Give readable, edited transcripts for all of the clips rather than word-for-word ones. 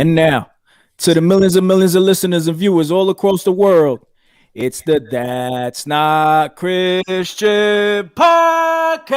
And now, to the millions of listeners and viewers all across the world, it's the That's Not Christian podcast.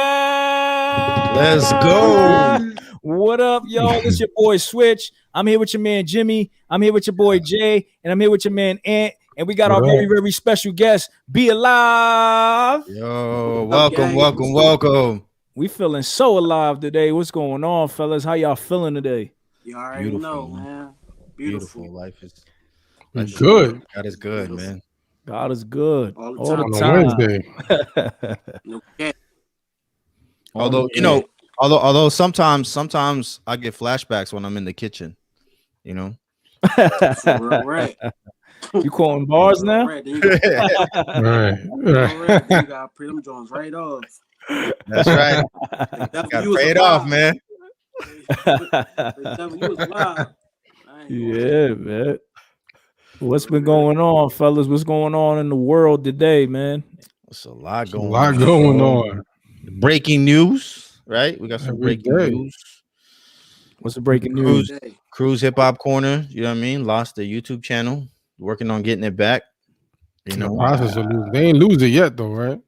Let's go. What up, y'all? This your boy Switch. I'm here with your man Jimmy. I'm here with your boy Jay. And I'm here with your man Ant. And we got our very, very special guest, Be Alive. Yo, welcome. We feeling so alive today. What's going on, fellas? How y'all feeling today? You already know, man. Beautiful. Life is good. God is good, man. God is good all the time. Wednesday. Although although sometimes I get flashbacks when I'm in the kitchen, you know. Right. You quoting bars now? Right. You got pay them Jones right off. That's right. Got paid off, man. Yeah, man. What's been going on, fellas? What's going on in the world today, man? It's a lot going on. Breaking news, right? We got some breaking news. What's the breaking news? Cruise Hip Hop Corner, you know what I mean? Lost their YouTube channel. Working on getting it back. You know, they ain't lose it yet, though, right?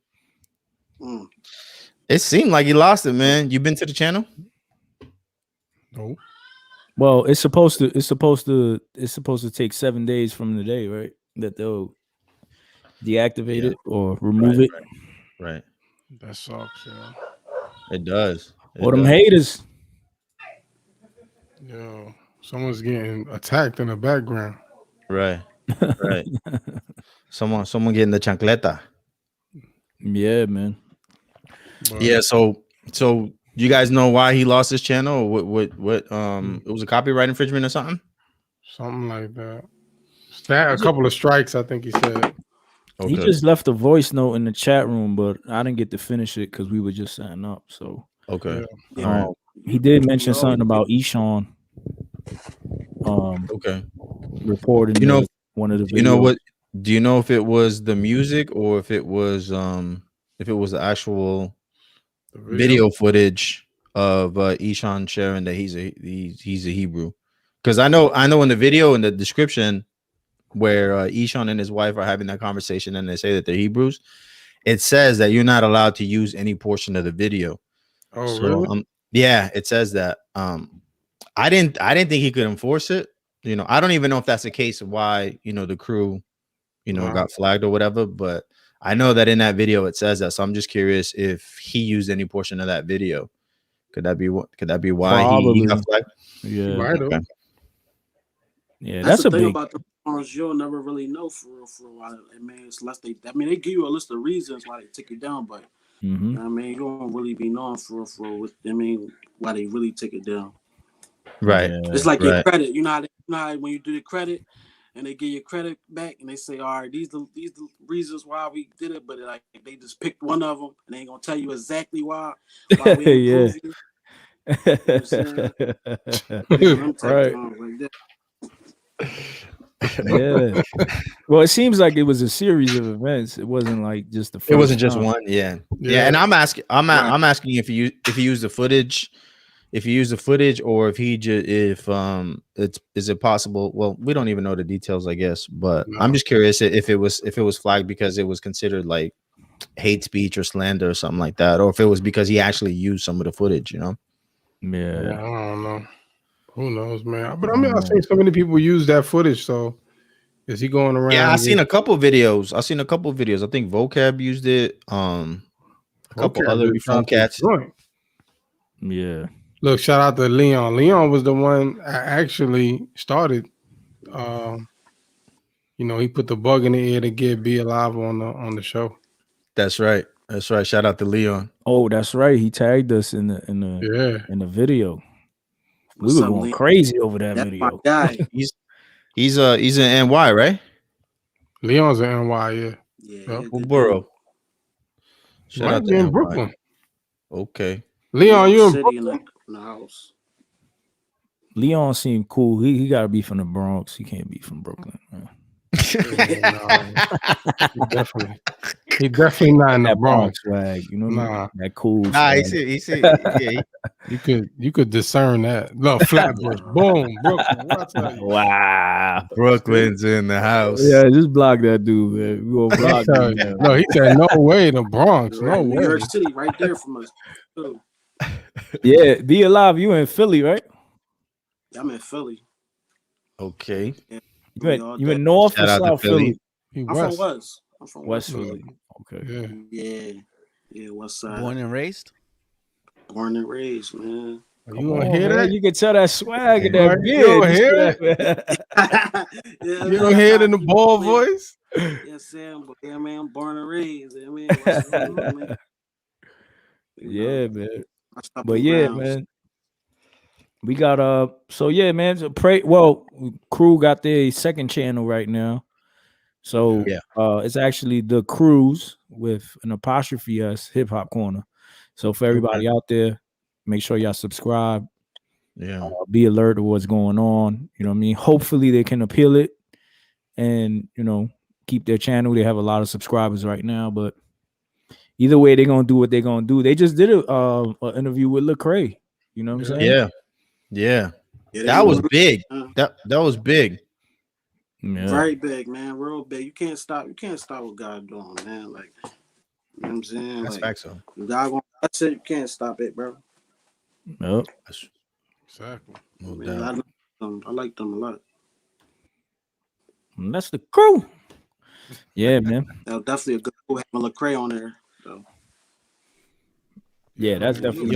It seemed like he lost it, man. You been to the channel? No. Well, it's supposed to take 7 days from the day, right? That they'll deactivate it or remove it. Right. That sucks, yeah. It does. Or them haters. Yo, someone's getting attacked in the background. Right. Right. Someone getting the chancleta. Yeah, man. But, yeah, so you guys know why he lost his channel, or what it was a copyright infringement or something? Something like that. A couple of strikes, I think he said. Okay. He just left a voice note in the chat room, but I didn't get to finish it because we were just setting up. So okay. He did mention something about Eshawn. Okay. Reporting, one of the videos. You know what? Do you know if it was the music or if it was the actual video footage of Eshawn sharing that he's a Hebrew? Because I know in the video, in the description where Eshawn and his wife are having that conversation and they say that they're Hebrews, it says that you're not allowed to use any portion of the video. Oh, so, really? Yeah, it says that. I didn't think he could enforce it. You know, I don't even know if that's the case of why, the crew, got flagged or whatever, but I know that in that video it says that. So I'm just curious if he used any portion of that video. Could that be why he got flagged? Yeah. Right. Okay. Yeah, that's a thing big about the songs you'll never really know for a while. I mean, they give you a list of reasons why they take it down, but I mean, you don't really be knowing for why they really take it down. Right. Yeah. It's like your credit. You know how when you do the credit and they give your credit back and they say, all right, these the reasons why we did it, but like they just picked one of them and they ain't gonna tell you exactly why we improved you. Right. Yeah. Well, it seems like it was a series of events. It wasn't like just the first. It wasn't just time. one. Yeah. And I'm asking if you use the footage. If you use the footage, or is it possible? Well, we don't even know the details, I guess. But I'm just curious if it was flagged because it was considered like hate speech or slander or something like that, or if it was because he actually used some of the footage. Yeah. I don't know. Who knows, man? But I mean, I've seen so many people use that footage. So is he going around? Yeah, I've seen a couple videos. I think Vocab used it. A couple other phone cats. Yeah. Look, shout out to Leon. Leon was the one I actually started. He put the bug in the ear to get Be Alive on the show. That's right. Shout out to Leon. Oh, that's right. He tagged us in the video. We were going crazy over that video. My guy. He's in NY, right? Leon's in NY, yeah. Borough. Shout out to in Brooklyn. Okay. Leon, you in Brooklyn? In the house. Leon seemed cool. He got to be from the Bronx. He can't be from Brooklyn. Man. Definitely. He definitely not in the that Bronx. swag, you know what I Nah. mean? That cool Nah, swag. he said, yeah. You could discern that. Look, Flatbush, boom, Brooklyn. What's up? Wow. Brooklyn's in the house. Yeah, just block that dude, man. We gonna block him. No, he said no way, the Bronx. No New way. York City, right there from us. Too. Yeah, Be Alive. You in Philly, right? Yeah, I'm in Philly. Okay. Yeah, You in North Shout or out to South Philly? I'm from West. I'm from West Philly. Okay. Yeah, West Side. Born and raised, man. You gonna hear that? You can tell that swag in that Right, beard. you don't hear it? You don't hear it in the ball voice? Yes, Sam. But yeah, man, I'm born and raised. Yeah, man. West Philly, man. Yeah, man. But yeah, man. We got so yeah, man. So Crew got their second channel right now. So it's actually The Cruise with an apostrophe S, Hip Hop Corner. So for everybody out there, make sure y'all subscribe. Yeah. Be alert to what's going on. You know what I mean? Hopefully they can appeal it and keep their channel. They have a lot of subscribers right now, but either way, they're gonna do what they're gonna do. They just did an interview with Lecrae. You know what I'm saying? Yeah. That was big. That was big. Yeah. Very big, man. Real big. You can't stop what God doing, man. Like, you know what I'm saying? That's like, facts, so. God gonna that's it. You can't stop it, bro. Yep. Exactly. Man, I like them a lot. And that's The Crew. Yeah, man. That was definitely a good cool having Lecrae on there. So. Yeah, that's definitely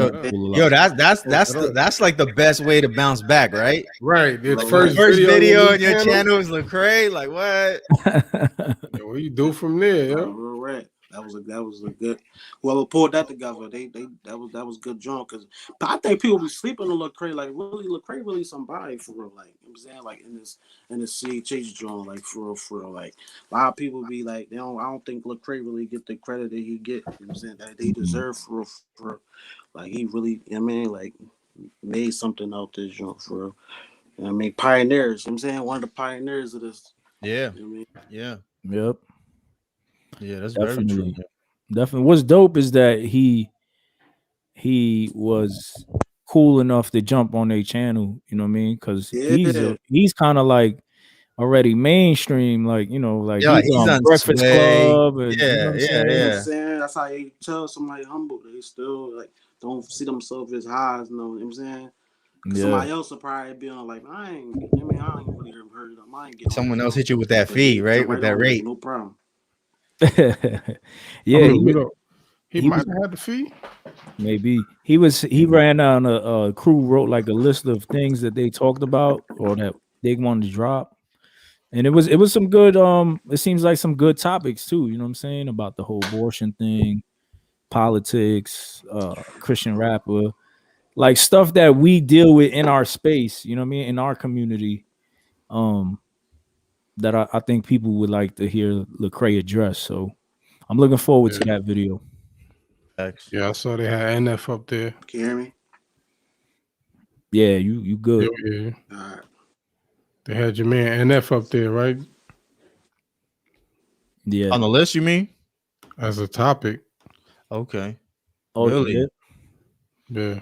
that's like the best way to bounce back, right? Right. The Like, first video on your channel is Lecrae. Like what? Yeah, what you do from there, yo? Real rat. That was a good. Whoever pulled that together, that was good joint. Cause I think people be sleeping on Lecrae. Like Lecrae really somebody for real. Like you know what I'm saying, like in this CHH joint, like for real. Like a lot of people be like, I don't think Lecrae really get the credit that he get. You know what I'm saying, that they deserve for like he really. You know what I mean, like made something out this joint for real. You know what I mean, pioneers. You know what I'm saying, one of the pioneers of this. Yeah. You know what I mean? Yeah. Yep. Yeah, that's Definitely. very true. Definitely. What's dope is that he was cool enough to jump on their channel. You know what I mean? Because he's kind of like already mainstream. Like he's on Breakfast Club. And, Yeah. That's how you tell somebody humble. They still like don't see themselves as high as you know what I'm saying. Somebody else will probably be on like I ain't really heard them. I ain't getting someone else hit you with that fee, right? With that rate. No problem. Yeah, he might have had the fee. Maybe he ran down a Crew wrote like a list of things that they talked about or that they wanted to drop, and it was some good it seems like some good topics too, you know what I'm saying, about the whole abortion thing, politics, Christian rapper, like stuff that we deal with in our space, you know what I mean, in our community, that I think people would like to hear Lecrae address. So I'm looking forward to that video. Yeah, I saw they had NF up there. Can you hear me? Yeah, you good. Yeah. All right. They had your man NF up there, right? Yeah. On the list, you mean? As a topic. Okay. Oh, really? Yeah.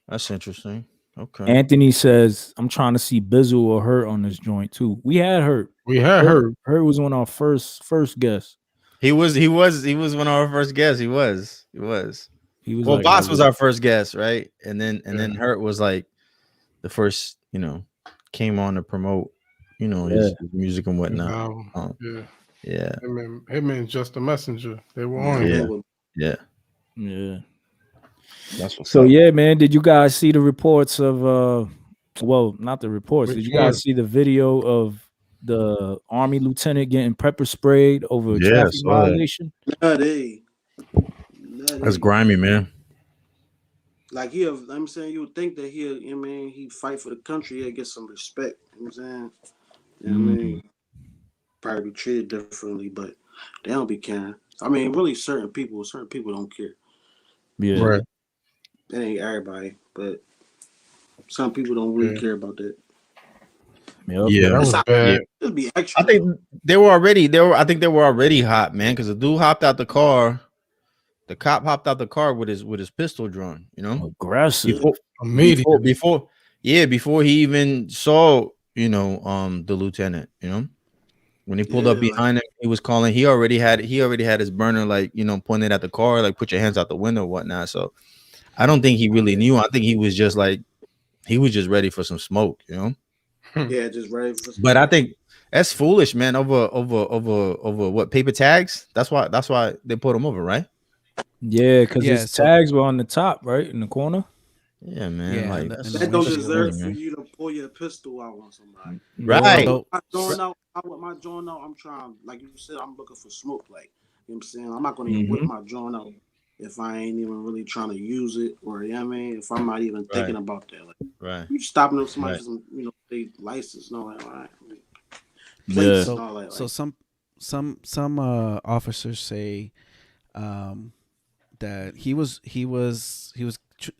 That's interesting. Okay. Anthony says, I'm trying to see Bizzle or Hurt on this joint too. We had Hurt. Hurt. Hurt was one of our first guests. He was one of our first guests. He was. Well, like, Boss was our first guest, right? And then Hurt was like the first, came on to promote, his music and whatnot. Yeah. Him and Just a Messenger. They were on. Yeah. That's what's up. Yeah, man. Did you guys see the reports of not the reports? Did you guys see the video of the Army lieutenant getting pepper sprayed over a traffic violation? That's grimy, man. Like I'm saying, you would think that he fight for the country, he'll get some respect. You know what I'm saying? You know what I mean? Probably be treated differently, but they don't be caring. I mean, really certain people don't care. Yeah. Right. It ain't everybody, but some people don't really care about that. Yep. Yeah, that was bad. It'd be extra. I think I think they were already hot, man, because the dude hopped out the car. The cop hopped out the car with his pistol drawn, you know, aggressive. before he even saw, you know, the lieutenant, you know, when he pulled up behind him, he was calling. He already had his burner, like, you know, pointed at the car, like, put your hands out the window or whatnot. So I don't think he really knew. I think he was just ready for some smoke, you know. Yeah, just ready for some But I think that's foolish, man. Over what, paper tags? That's why they put him over, right? Yeah, because his tags were on the top, right in the corner. Yeah, man. Yeah, like that don't deserve for you to pull your pistol out on somebody. Right. With my joint out, I'm trying, like you said, I'm looking for smoke. Like, you know what I'm saying? I'm not gonna even whip my joint out if I ain't even really trying to use it, or you know what I mean, if I'm not even thinking about that. Like, you stopping up somebody from, you know, they license, no, like, all right. Yeah. So some officers say that he was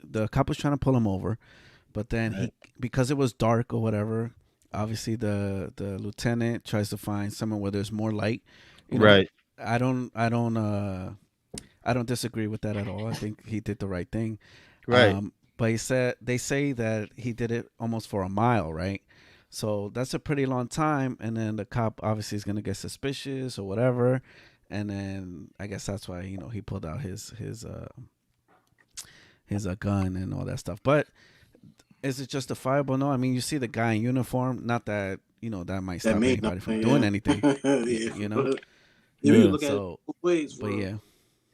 the cop was trying to pull him over, but then he, because it was dark or whatever, obviously the lieutenant tries to find somewhere where there's more light, you know? Right. I don't disagree with that at all. I think he did the right thing, right? But they say that he did it almost for a mile, right? So that's a pretty long time, and then the cop obviously is gonna get suspicious or whatever, and then I guess that's why, you know, he pulled out his gun and all that stuff. But is it justifiable? No. I mean, you see the guy in uniform. Not that, you know, that might stop anybody from doing anything. You know. You look at it both ways. But yeah,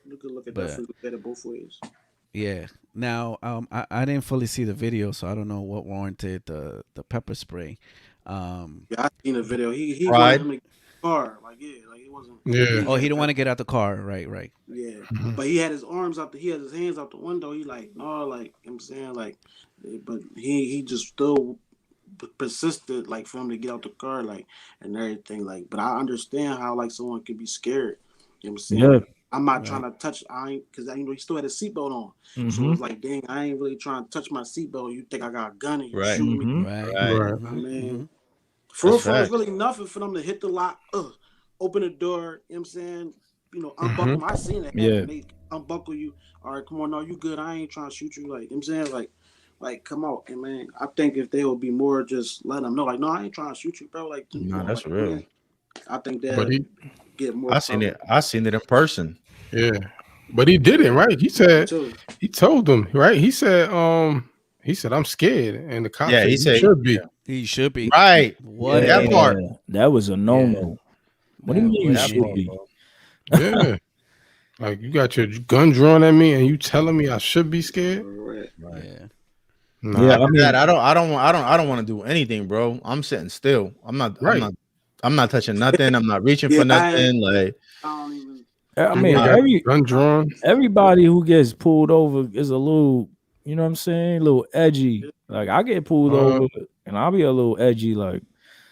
you could look at it both ways. Yeah. Now, I didn't fully see the video, so I don't know what warranted the pepper spray. Yeah, I seen the video. He wanted him to get the car, like he wasn't. Yeah. Oh, he didn't want to get out the car, right? Yeah, but he had his arms out. He had his hands out the window. He like, no, like, you know what I'm saying, like, but he just still persisted, like, for him to get out the car, like, and everything, like. But I understand how, like, someone could be scared. You know what I'm saying? Yeah. I'm not trying to touch. Because you know he still had a seatbelt on, so it's like, dang, I ain't really trying to touch my seatbelt. You think I got a gun and you shooting me? Right. I mean, for it's really nothing for them to hit the lock, open the door. You know what I'm saying? You know, unbuckle them. I seen that. Yeah. They unbuckle you. All right, come on, no, you good? I ain't trying to shoot you. Like, you know what I'm saying, like, come on, and man. I think if they would be more, just let them know, like, no, I ain't trying to shoot you, bro. Like, no, that's real. Man, I think that get more. I seen it in person. Yeah, but he didn't, right? He said he told them, right? He said I'm scared, and the cop said he should be. He should be. Right. What that part? That was a no-no. What do you mean you should be? Yeah. Like, you got your gun drawn at me and you telling me I should be scared? Right. Yeah. Nah, yeah, I mean, I don't want to do anything, bro. I'm sitting still. I'm not touching nothing. I'm not reaching for nothing. Like, I mean, gun drawn. Everybody who gets pulled over is a little, you know what I'm saying, a little edgy. Like, I get pulled over and I'll be a little edgy, like,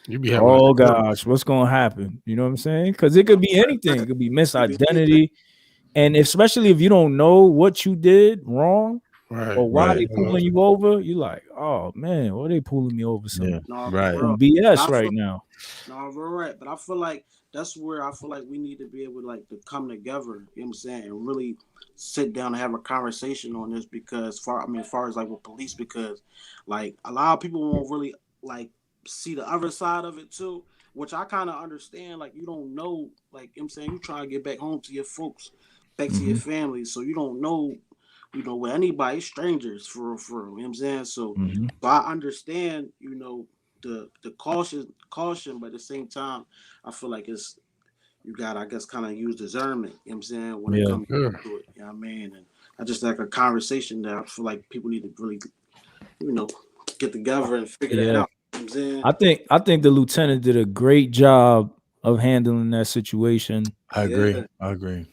you be oh gosh, what's gonna happen? You know what I'm saying? Because it could be anything. It could be misidentity, and especially if you don't know what you did wrong, or why they pulling you over, you like, oh man, why they pulling me over? Some BS right now. No, right. But I feel like that's where I feel like we need to be able to come together. You know what I'm saying, and really sit down and have a conversation on this, because as far as like with police, because like a lot of people won't really like see the other side of it too, which I kind of understand. Like, you don't know, like, you know what I'm saying, you trying to get back home to your folks, back to your family, so you don't know, you know, with anybody, strangers for real, you know what I'm saying? So, so I understand, you know, the caution, but at the same time, I feel like you got, I guess, kind of use discernment, you know what I'm saying, when it comes to it, you know what I mean? And I just like a conversation that I feel like people need to really, you know, get together and figure that out. You know what I'm saying? I think the lieutenant did a great job of handling that situation. I agree.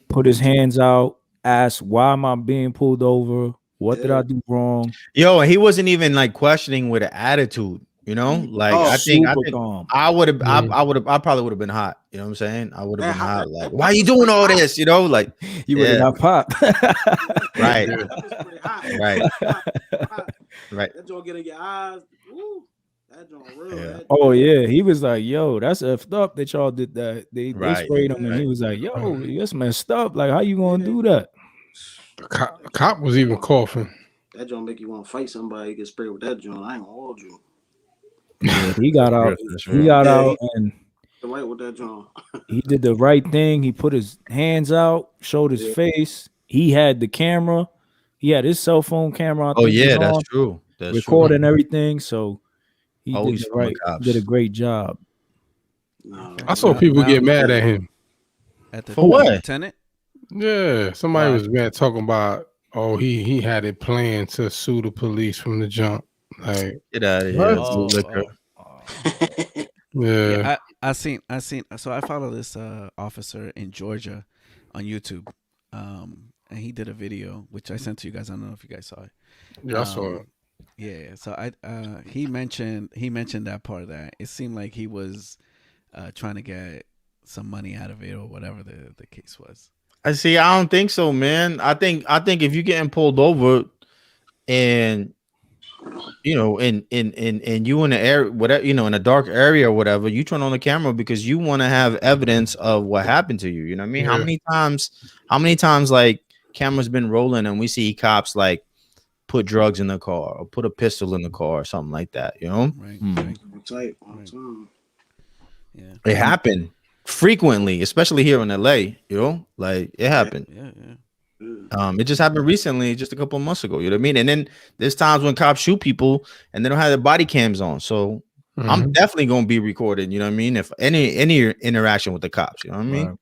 Put his hands out, asked, why am I being pulled over? What did I do wrong? Yo, he wasn't even like questioning with an attitude, you know? Like, I think calm. I probably would have been hot. You know what I'm saying? I would have been hot. Like, why are you doing all this? You know, like, you would have got popped. Right. Right. Right. That joint get in your eyes. Woo. That joint real. Yeah. That Oh joint- yeah, he was like, "Yo, that's effed up that y'all did that." They Right. sprayed him, and he Right. was like, "Yo, that's messed up. Like, how you gonna do that?" The cop was even coughing. That joint make you want to fight somebody. Get sprayed with that joint. I ain't gonna hold you. Yeah, he got That's out. real, that's He real. got Yeah, out, and right with that joint. he did the right thing. He put his hands out, showed his Yeah. face. He had the camera. He had his cell phone camera. I Oh think was yeah, that's on, true. That's recording everything. So he Always did the from the right, cops. did a great job. No, I saw Now- people now- get mad at him. At the For what? lieutenant? Yeah, somebody Why? was mad talking about, oh, he had it planned to sue the police from the jump. Like, Get out of What? here, Oh, liquor. yeah, Yeah, I seen. So I follow this officer in Georgia on YouTube, and he did a video which I sent to you guys. I don't know if you guys saw it. yeah, I saw it. Yeah, so he mentioned that part of that. It seemed like he was trying to get some money out of it or whatever the case was. I see. I don't think so, man. I think if you're getting pulled over, and you know, and you in the area, whatever, you know, in a dark area or whatever, you turn on the camera because you want to have evidence of what happened to you. You know what I mean? Yeah. How many times like cameras been rolling and we see cops like put drugs in the car or put a pistol in the car or something like that, you know? Right. Mm. Right. Tight. Right. Yeah. It happened frequently, especially here in LA, you know, like it happened. Yeah. It just happened recently, just a couple of months ago. You know what I mean? And then there's times when cops shoot people and they don't have their body cams on. So I'm definitely gonna be recorded. You know what I mean? If any interaction with the cops, you know what I mean?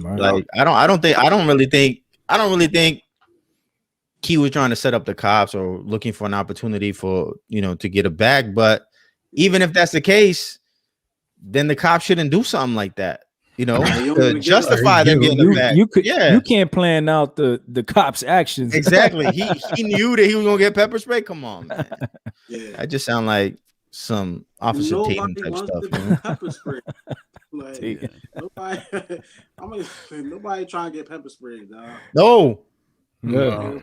Right. Like I don't really think Key was trying to set up the cops or looking for an opportunity for, you know, to get a bag. But even if that's the case, then the cops shouldn't do something like that. You know, You don't to even get justify it. them getting a bag. You can't plan out the cops' actions. Exactly. He knew that he was gonna get pepper spray. Come on, man. Yeah. I just sound like some Officer Tatum Nobody type wants stuff. to You do know? pepper spray. Like Yeah. nobody, I mean, nobody trying to get pepper sprayed, dog. No. Yeah.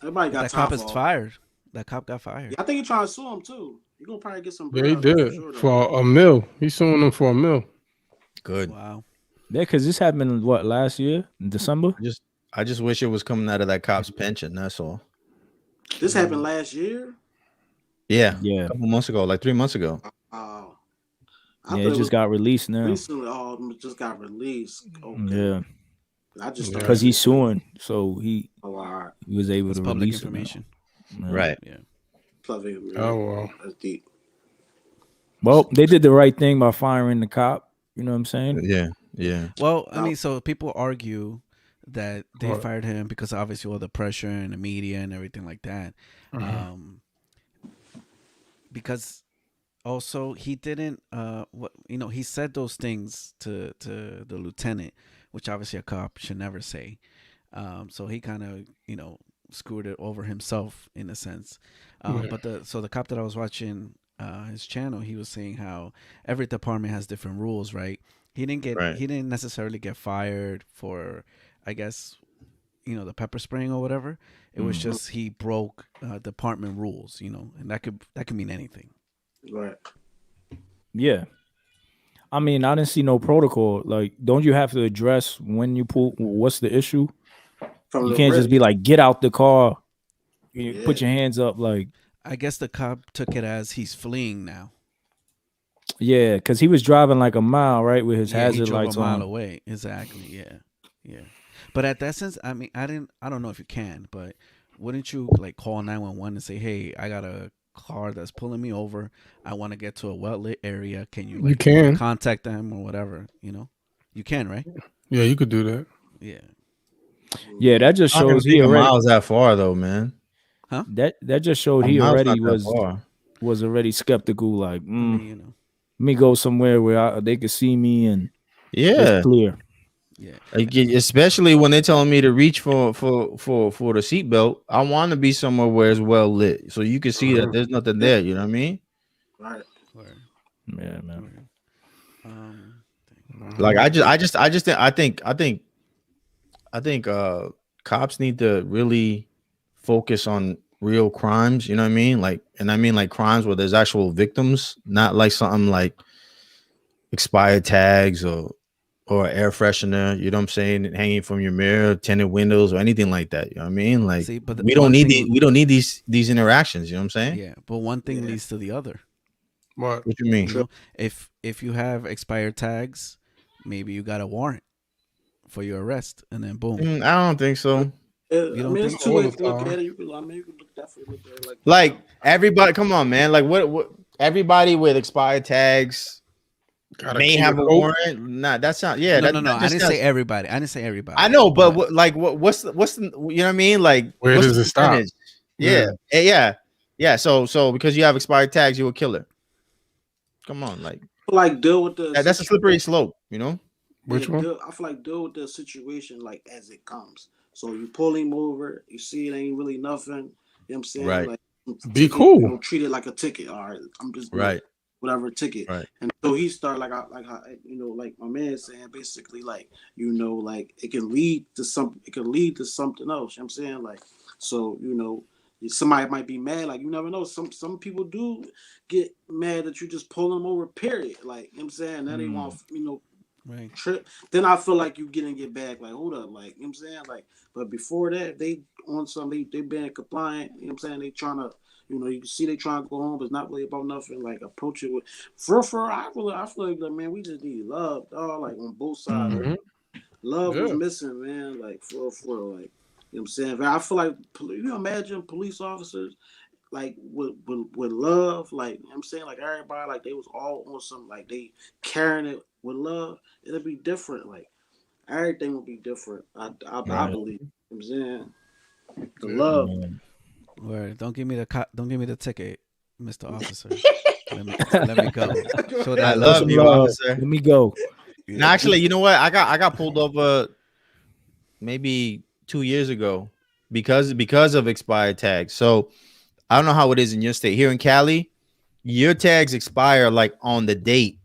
Everybody got That cop time is for it. fired. That cop got fired. Yeah, I think he trying to sue him too. He gonna probably get some. Yeah, he bread did sure, though. for a mill. He's suing them for a mill. Good. Wow. Yeah, because this happened what last year in December. I just wish it was coming out of that cop's pension. That's all. This happened last year. Yeah. Yeah, A couple months ago, like 3 months ago. Oh, yeah, it just got released now. recently. Oh, it just got released. Okay. Yeah, I just because he's suing, so he Oh, all right. was able It's to public release information. it now. Yeah. Right. Yeah. Public, Oh, well. That's deep. Well, they did the right thing by firing the cop. You know what I'm saying? Yeah. Yeah. Well, I mean, so people argue that they What? fired him because obviously all the pressure and the media and everything like that. Because also he didn't he said those things to the lieutenant, which obviously a cop should never say. So he kind of screwed it over himself in a sense. But the cop that I was watching his channel, he was saying how every department has different rules, right? He didn't necessarily get fired for, I guess, the pepper spraying or whatever. It was just he broke department rules, and that could mean anything. Right. Yeah. I mean, I didn't see no protocol. Like, don't you have to address when you pull? What's the issue? From You the can't just rip. be like, get out the car. You Yeah. put your hands up, like, I guess the cop took it as he's fleeing now. yeah, because he was driving like a mile, right, with his He hazard drove lights a mile on. away. Exactly. Yeah. But at that sense, I mean, I don't know if you can, but wouldn't you like call 911 and say, "Hey, I got a car that's pulling me over. I want to get to a well-lit area. Can you You can. contact them or whatever?" You can, right? Yeah, you could do that. Yeah. Yeah, that just I don't shows think he a already. mile's that far though, man. That just showed A he mile's already not that far. was already skeptical. Like, I mean, let me go somewhere where they could see me and Yeah. it's clear. yeah. Like, especially when they're telling me to reach for the seatbelt, I want to be somewhere where it's well lit, so you can see that there's nothing there. You know what I mean? Right. Word. Yeah, man. Word. Like I think cops need to really focus on real crimes. You know what I mean? Like, and I mean like crimes where there's actual victims, not like something like expired tags or air freshener. You know what I'm saying? Hanging from your mirror, tinted windows, or anything like that. You know what I mean? Like, See, but we don't need we don't need these interactions. You know what I'm saying? Yeah, but one thing leads to the other. What? What you mean? You know, if you have expired tags, maybe you got a warrant for your arrest, and then boom. I don't think so. You I don't mean, think it's two ways to look at it. You could definitely look at it like everybody. Come on, man. Like what? Everybody with expired tags may have a warrant. Nah, that's not. Yeah, no. I didn't say everybody. I know, but what's the you know what I mean? Like, where does it stop? Yeah. So because you have expired tags, you're a killer. Come on, like deal with the. That's a slippery slope, you know. Which one? I feel like deal with the situation like as it comes. So you pull him over, you see it ain't really nothing. You know what I'm saying? Right. Like, be cool. You know, treat it like a ticket. All right, I'm just right. Whatever ticket. Right. And so he started like you know, like my man saying, basically like, you know, like it can lead to something else. You know what I'm saying? Like, so, you know, somebody might be mad, like you never know. Some people do get mad that you just pull them over, period. Like, you know what I'm saying? Now they want, you know, right. trip. Then I feel like you getting get back, like, hold up, like, you know what I'm saying? Like, but before that, they on something, they been compliant, you know what I'm saying? They trying to, you know, you can see they trying to go home, but it's not really about nothing. Like, approach it with I feel like man, we just need love, dog, like on both sides. Mm-hmm. Love was missing, man. Like for like, you know what I'm saying? I feel like, you imagine police officers like with love, like, you know what I'm saying, like everybody, like they was all on some, like they carrying it with love, it'll be different. Like everything will be different. I believe. You know what I'm saying? The love. Word. Don't give me the ticket, Mr. Officer. let me go. So I love you, officer. Let me go. No, actually, you know what? I got pulled over maybe 2 years ago because of expired tags. So I don't know how it is in your state. Here in Cali, your tags expire like on the date,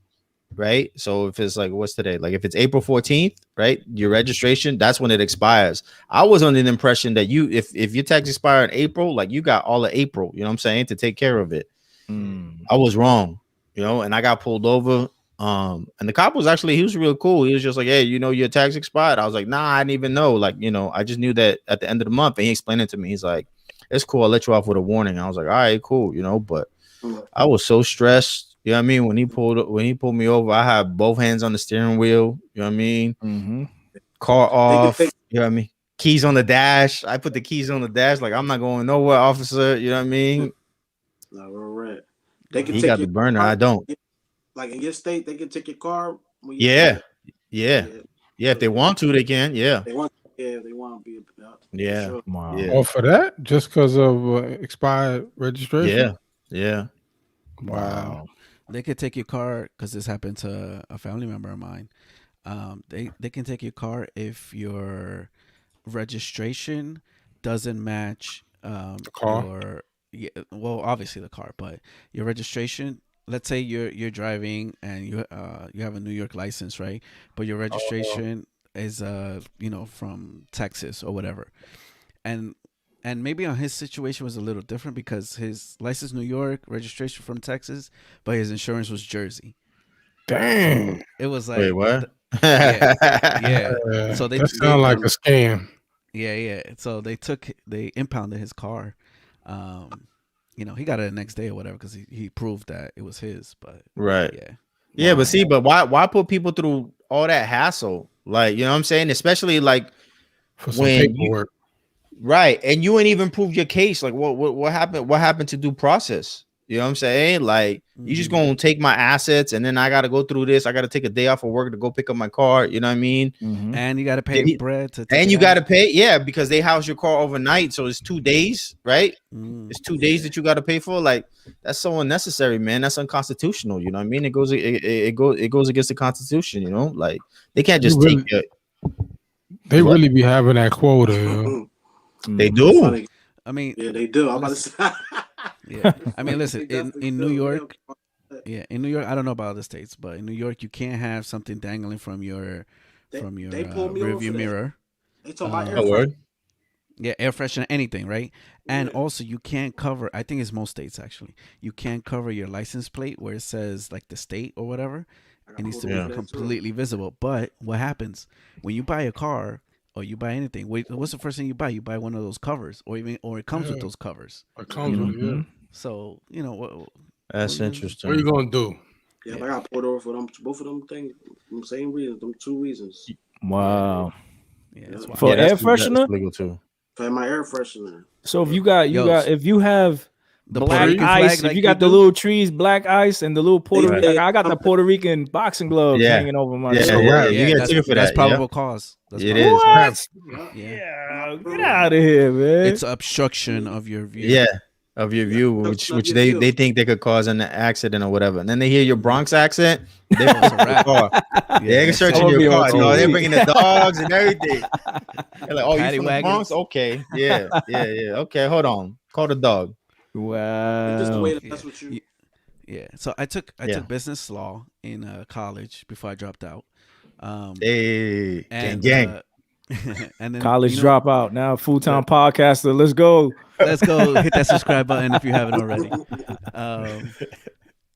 right? So if it's like, what's today? Like if it's April 14th, right? Your registration, that's when it expires. I was under the impression that if your tags expire in April, like you got all of April, you know what I'm saying, to take care of it. I was wrong, you know, and I got pulled over. And the cop was he was real cool. He was just like, hey, you know, your tags expired. I was like, nah, I didn't even know. Like, you know, I just knew that at the end of the month. And he explained it to me. He's like, it's cool. I'll let you off with a warning. I was like, all right, cool, you know, but I was so stressed. You know what I mean? When he pulled me over, I had both hands on the steering wheel. You know what I mean? Car off. You know what I mean? Keys on the dash. I put the keys on the dash. Like, I'm not going nowhere, officer. You know what I mean? No, we're right. They can he take got the burner. I don't. Like in your state, they can take your car. Yeah. If they want to, they can. Yeah. They want to be. Yeah. Sure. Wow. Yeah. Or for that, just because of expired registration. Yeah. Wow. They could take your car because this happened to a family member of mine. They can take your car if your registration doesn't match The car. well, obviously the car, but your registration. Let's say you're driving and you have a New York license, right? But your registration is you know, from Texas or whatever, and maybe on his situation was a little different because his license New York, registration from Texas, but his insurance was Jersey. Dang. So it was like, wait, what? Yeah. So that sounds like a scam. Yeah. So they impounded his car. You know, he got it the next day or whatever because he proved that it was his. But right. Yeah. But see, but why put people through all that hassle? Like, you know what I'm saying? Especially like for some paperwork. Right. And you ain't even proved your case. Like what happened? What happened to due process? You know what I'm saying? Like, you just gonna take my assets and then I gotta go through this. I gotta take a day off of work to go pick up my car. You know what I mean? And you gotta pay bread to take and you gotta pay, because they house your car overnight. So it's 2 days, right? It's 2 days that you gotta pay for. Like, that's so unnecessary, man. That's unconstitutional. You know what I mean? It goes against the Constitution, you know, like they can't just take it. They really be having that quota, you know? They do. I mean, yeah, they do. I'm about to say. Yeah, I mean, listen, in New York, in New York, I don't know about other states, but in New York, you can't have something dangling from your rearview mirror. They talk about air Yeah, air freshener, anything, right? And also, you can't cover. I think it's most states actually. You can't cover your license plate where it says like the state or whatever. It needs to be completely visible. But what happens when you buy a car or you buy anything? What's the first thing you buy? You buy one of those covers, or it comes with those covers. It comes with it. So what? That's interesting. What are you gonna do? Yeah, I got pulled over for them. Both of them things, the same reason. Them 2 reasons. Wow. Yeah, that's why. For air freshener, that's legal too. For my air freshener. So if if you have The black Puerto Rican ice, flag if like you got the do? little trees, black ice, and the little Puerto Rican, like I got the Puerto Rican boxing gloves hanging over my shoulder. You get ticket for that's that. probable cause. It is. What? Yeah. Get out of here, man. It's obstruction of your view. Yeah, of your view, which they think they could cause an accident or whatever, and then they hear your Bronx accent, they're the car. They're searching your car. No, they're bringing the dogs and everything. They're like, "Oh, you from the Bronx? Okay, yeah. Okay, hold on, call the dog." Wow. Just the way that's what you. Yeah. So I took business law in college before I dropped out. Hey, And, gang. And then College dropout, now full-time podcaster. Let's go. Let's go hit that subscribe button if you haven't already.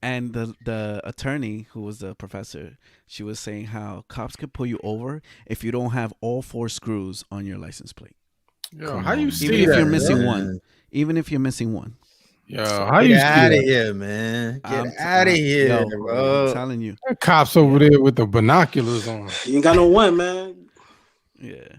And the attorney who was the professor, she was saying how cops could pull you over if you don't have all 4 screws on your license plate. Yo, how you see Even if that, you're missing man? one. Even if you're missing one. Yo, how you Get see out of that? here, man. Get out of here, Yo, bro. I'm telling you. That cops over there with the binoculars on. You ain't got no one, man. Yeah.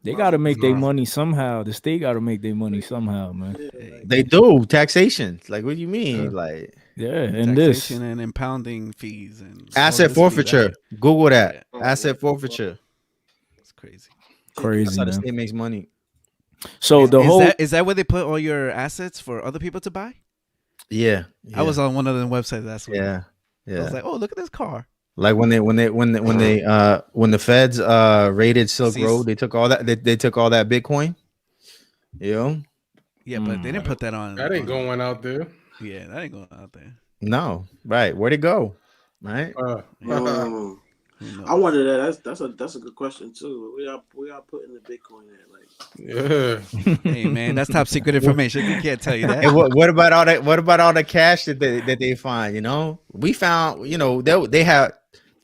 They got to make their money somehow. The state got to make their money somehow, man. They do taxation. Like, what do you mean? Like, and this Taxation and impounding fees and asset all this forfeiture. fee, Google that. Asset forfeiture. It's crazy. crazy, That's how the man. state makes money. So Is that where they put all your assets for other people to buy? Yeah. I was on one of them websites last week. Yeah. I was like, oh, look at this car. Like when the feds raided Silk Road, they took all that they took all that Bitcoin. Yeah, but they didn't put that on. That ain't going out there. Yeah, that ain't going out there. No, right? Where'd it go? Right? I wonder that. That's a good question too. We are putting the Bitcoin at, like. Yeah. Hey man, that's top secret information. We can't tell you that. And what about all that? What about all the cash that they find? You know, we found. You know, they had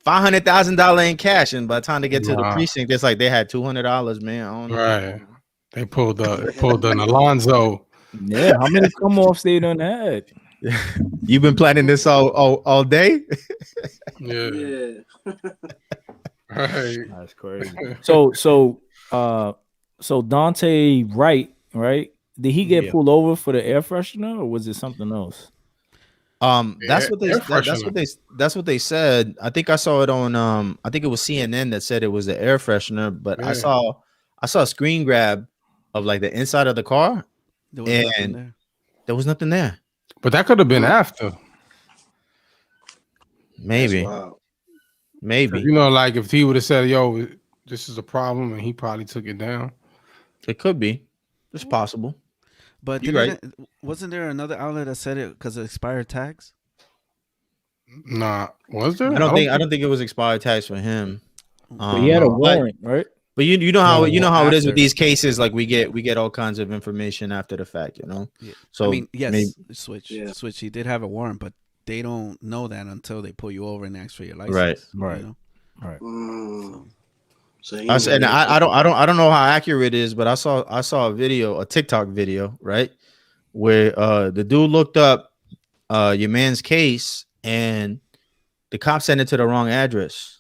$500,000 in cash, and by the time they get to the precinct, it's like they had $200. Man, I don't know. Right. They pulled an Alonzo. Yeah, how many come offs they done had? You've been planning this all day. Yeah. Right. That's crazy. So Daunte Wright, right? Did he get pulled over for the air freshener, or was it something else? That's what they said. I think I saw it on I think it was CNN that said it was the air freshener, but I saw a screen grab of like the inside of the car, and there was nothing there. But that could have been after. Maybe. You know, like if he would have said, "Yo, this is a problem," and he probably took it down. It could be. It's possible. But wasn't there another outlet that said it because of expired tags? Nah, was there? I don't think it was expired tags for him. But he had a warrant, right? But you know how it is with these cases. Like we get all kinds of information after the fact, you know. Yeah. So I mean, yes, maybe, Switch. He did have a warrant, but they don't know that until they pull you over and ask for your license. Right. You know? Right. I don't know how accurate it is, but I saw a TikTok video, right, where the dude looked up your man's case and the cop sent it to the wrong address.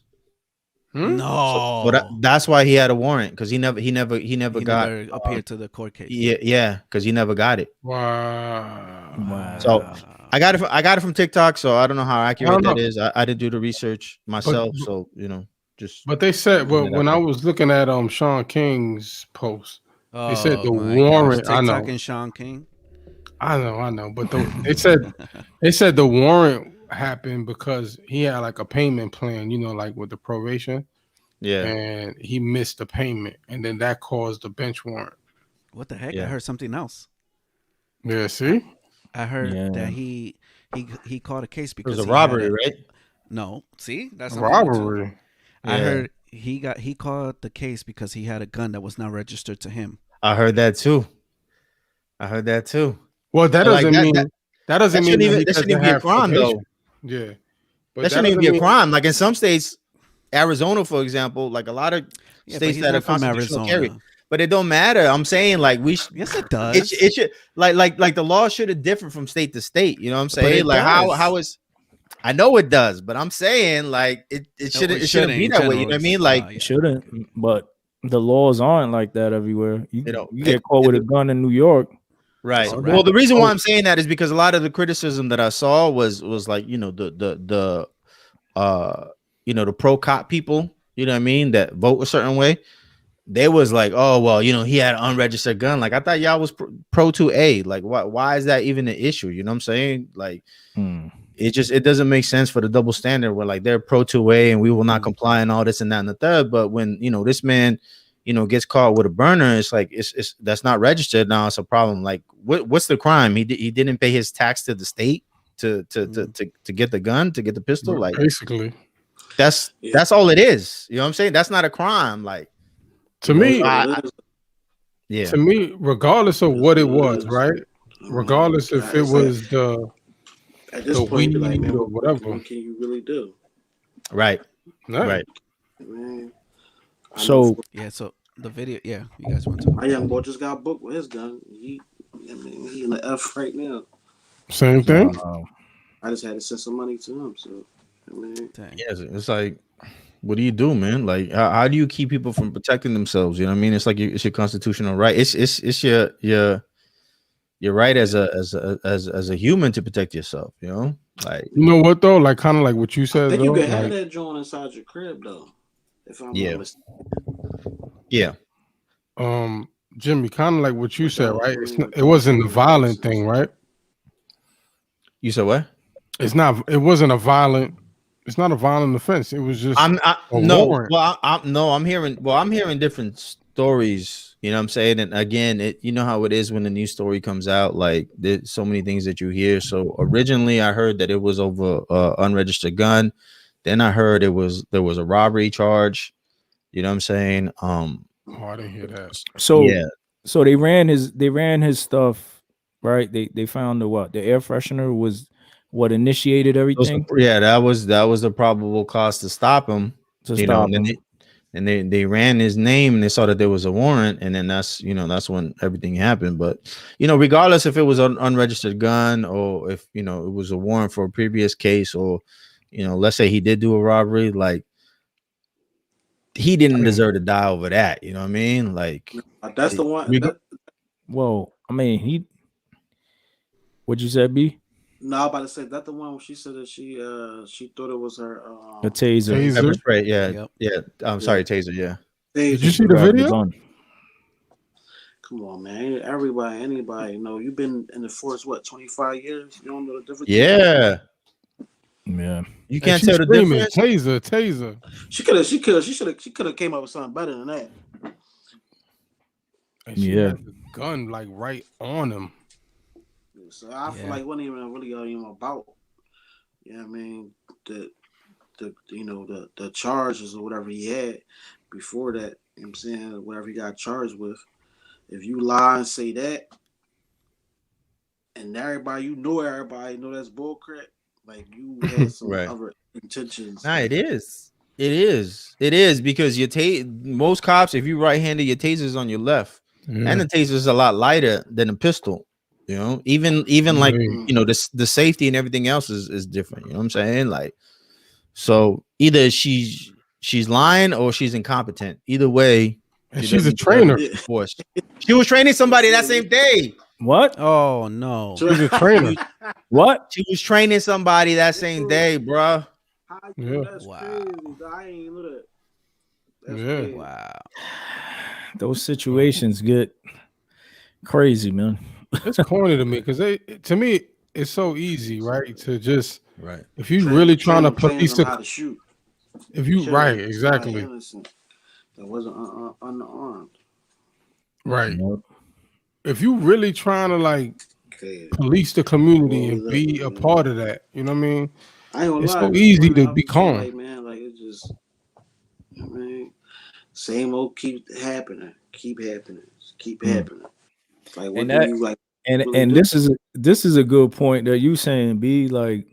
No, So that's why he had a warrant, because he never appeared to the court case. Yeah, because he never got it. Wow. So I got it from TikTok, so I don't know how accurate that is. I didn't do the research myself, so you know. But they said, well, when I was looking at Sean King's post, they said the warrant. TikTok and Sean King. I know, but they said the warrant happened because he had like a payment plan, you know, like with the probation. Yeah, and he missed the payment, and then that caused the bench warrant. What the heck? Yeah. I heard something else. Yeah, see, I heard that he caught a case because it was a robbery, right? No, see, that's a robbery. I heard he caught the case because he had a gun that was not registered to him. I heard that too. Well, that But like doesn't mean that that doesn't mean that he that shouldn't doesn't even be a have crime probation. though. Yeah, but That shouldn't even be a crime. Like in some states, Arizona, for example, like a lot of Yeah, but states he's that are not from constitutional carry, Arizona. but it don't matter. I'm saying like Yes, it does. it should like the law should have differed from state to state. You know what I'm But saying? it Like does. how is I know it does, but I'm saying like it shouldn't be in that way. You know what I general, mean? Like yeah. Shouldn't, but the laws aren't like that everywhere. You know, get caught with a gun in New York. right. Oh, Well, the reason why I'm saying that is because a lot of the criticism that I saw was like, you know, the you know, the pro cop people, you know what I mean, that vote a certain way. They was like, oh well, you know, he had an unregistered gun. Like I thought y'all was pro 2A. Like why is that even an issue? You know what I'm saying? Like it doesn't make sense for the double standard where like they're pro 2A and we will not comply and all this and that and the third. But when, you know, this man, you know, gets caught with a burner, it's like it's that's not registered. Now it's a problem. Like what's the crime? He didn't pay his tax to the state to get the gun, to get the pistol. Like basically, that's all it is. You know what I'm saying? That's not a crime. Like to me, to me, regardless of what it was, right? Regardless if it was the point, weed like, man, or whatever. What can you really do? Right. Right. Man, so so the video, you guys want to? My young boy just got booked with his gun. He in the F right now. Same thing. I just had to send some money to him. So, it's like, what do you do, man? Like, how do you keep people from protecting themselves? You know what I mean? It's like it's your constitutional right. It's your right as a human to protect yourself. You know, like, you know what though? Like kind of like what you said. I think though, you can like, have that joint inside your crib though. If I'm yeah, not mistaken. yeah. Jimmy, kind of like what you said, right? It wasn't a violent thing, right? You said what? It's not. It wasn't a violent. It's not a violent offense. It was just warrant. Well, I'm hearing different stories. You know what I'm saying? And again, you know how it is when the news story comes out. Like there's so many things that you hear. So originally, I heard that it was over unregistered gun. Then I heard there was a robbery charge. You know what I'm saying? I didn't hear that. So yeah. So they ran his stuff, right? They found the air freshener was what initiated everything. That was the probable cause to stop him. And they ran his name and they saw that there was a warrant, and then that's when everything happened. But regardless if it was an unregistered gun or if it was a warrant for a previous case, or let's say he did do a robbery, like he didn't deserve to die over that. You know what I mean? Like that's the one. Well, I mean, what'd you say, B? No, I was about to say that the one where she said that she thought it was her a taser. Pepper spray, yeah. I'm sorry, taser, yeah. Did you see the video? Come on, man. Everybody, anybody, you've been in the force 25 years? You don't know the difference? Yeah. You can't tell the difference. Taser. She could have came up with something better than that. And she had the gun like right on him. So I feel like it wasn't even really about, I mean, the charges or whatever he had before that. You know what I'm saying? Whatever he got charged with. If you lie and say that, and everybody know that's bullcrap, like you had some other intentions. Nah, it is because most cops, if you right-handed, your taser's on your left, and the taser's a lot lighter than a pistol. Even like the safety and everything else is different. You know what I'm saying? Like, so either she's lying or she's incompetent. Either way, and she's a trainer. She was training somebody that same day. What? Oh no, she's a trainer. What? She was training somebody that same day, bro. That's crazy. I ain't know that. That's crazy. Wow. Those situations get crazy, man. It's corny to me because to me it's so easy, right? To just if you really trying to police how to shoot. If you exactly. That wasn't unarmed. Right. If you really trying to like police the community and be a part of that, you know what I mean? I ain't gonna it's lie, so easy to be calm. Like, man, like it's just, Same old keep happening. Like what And do that you like? and really and do? this is a good point that you saying, B, like,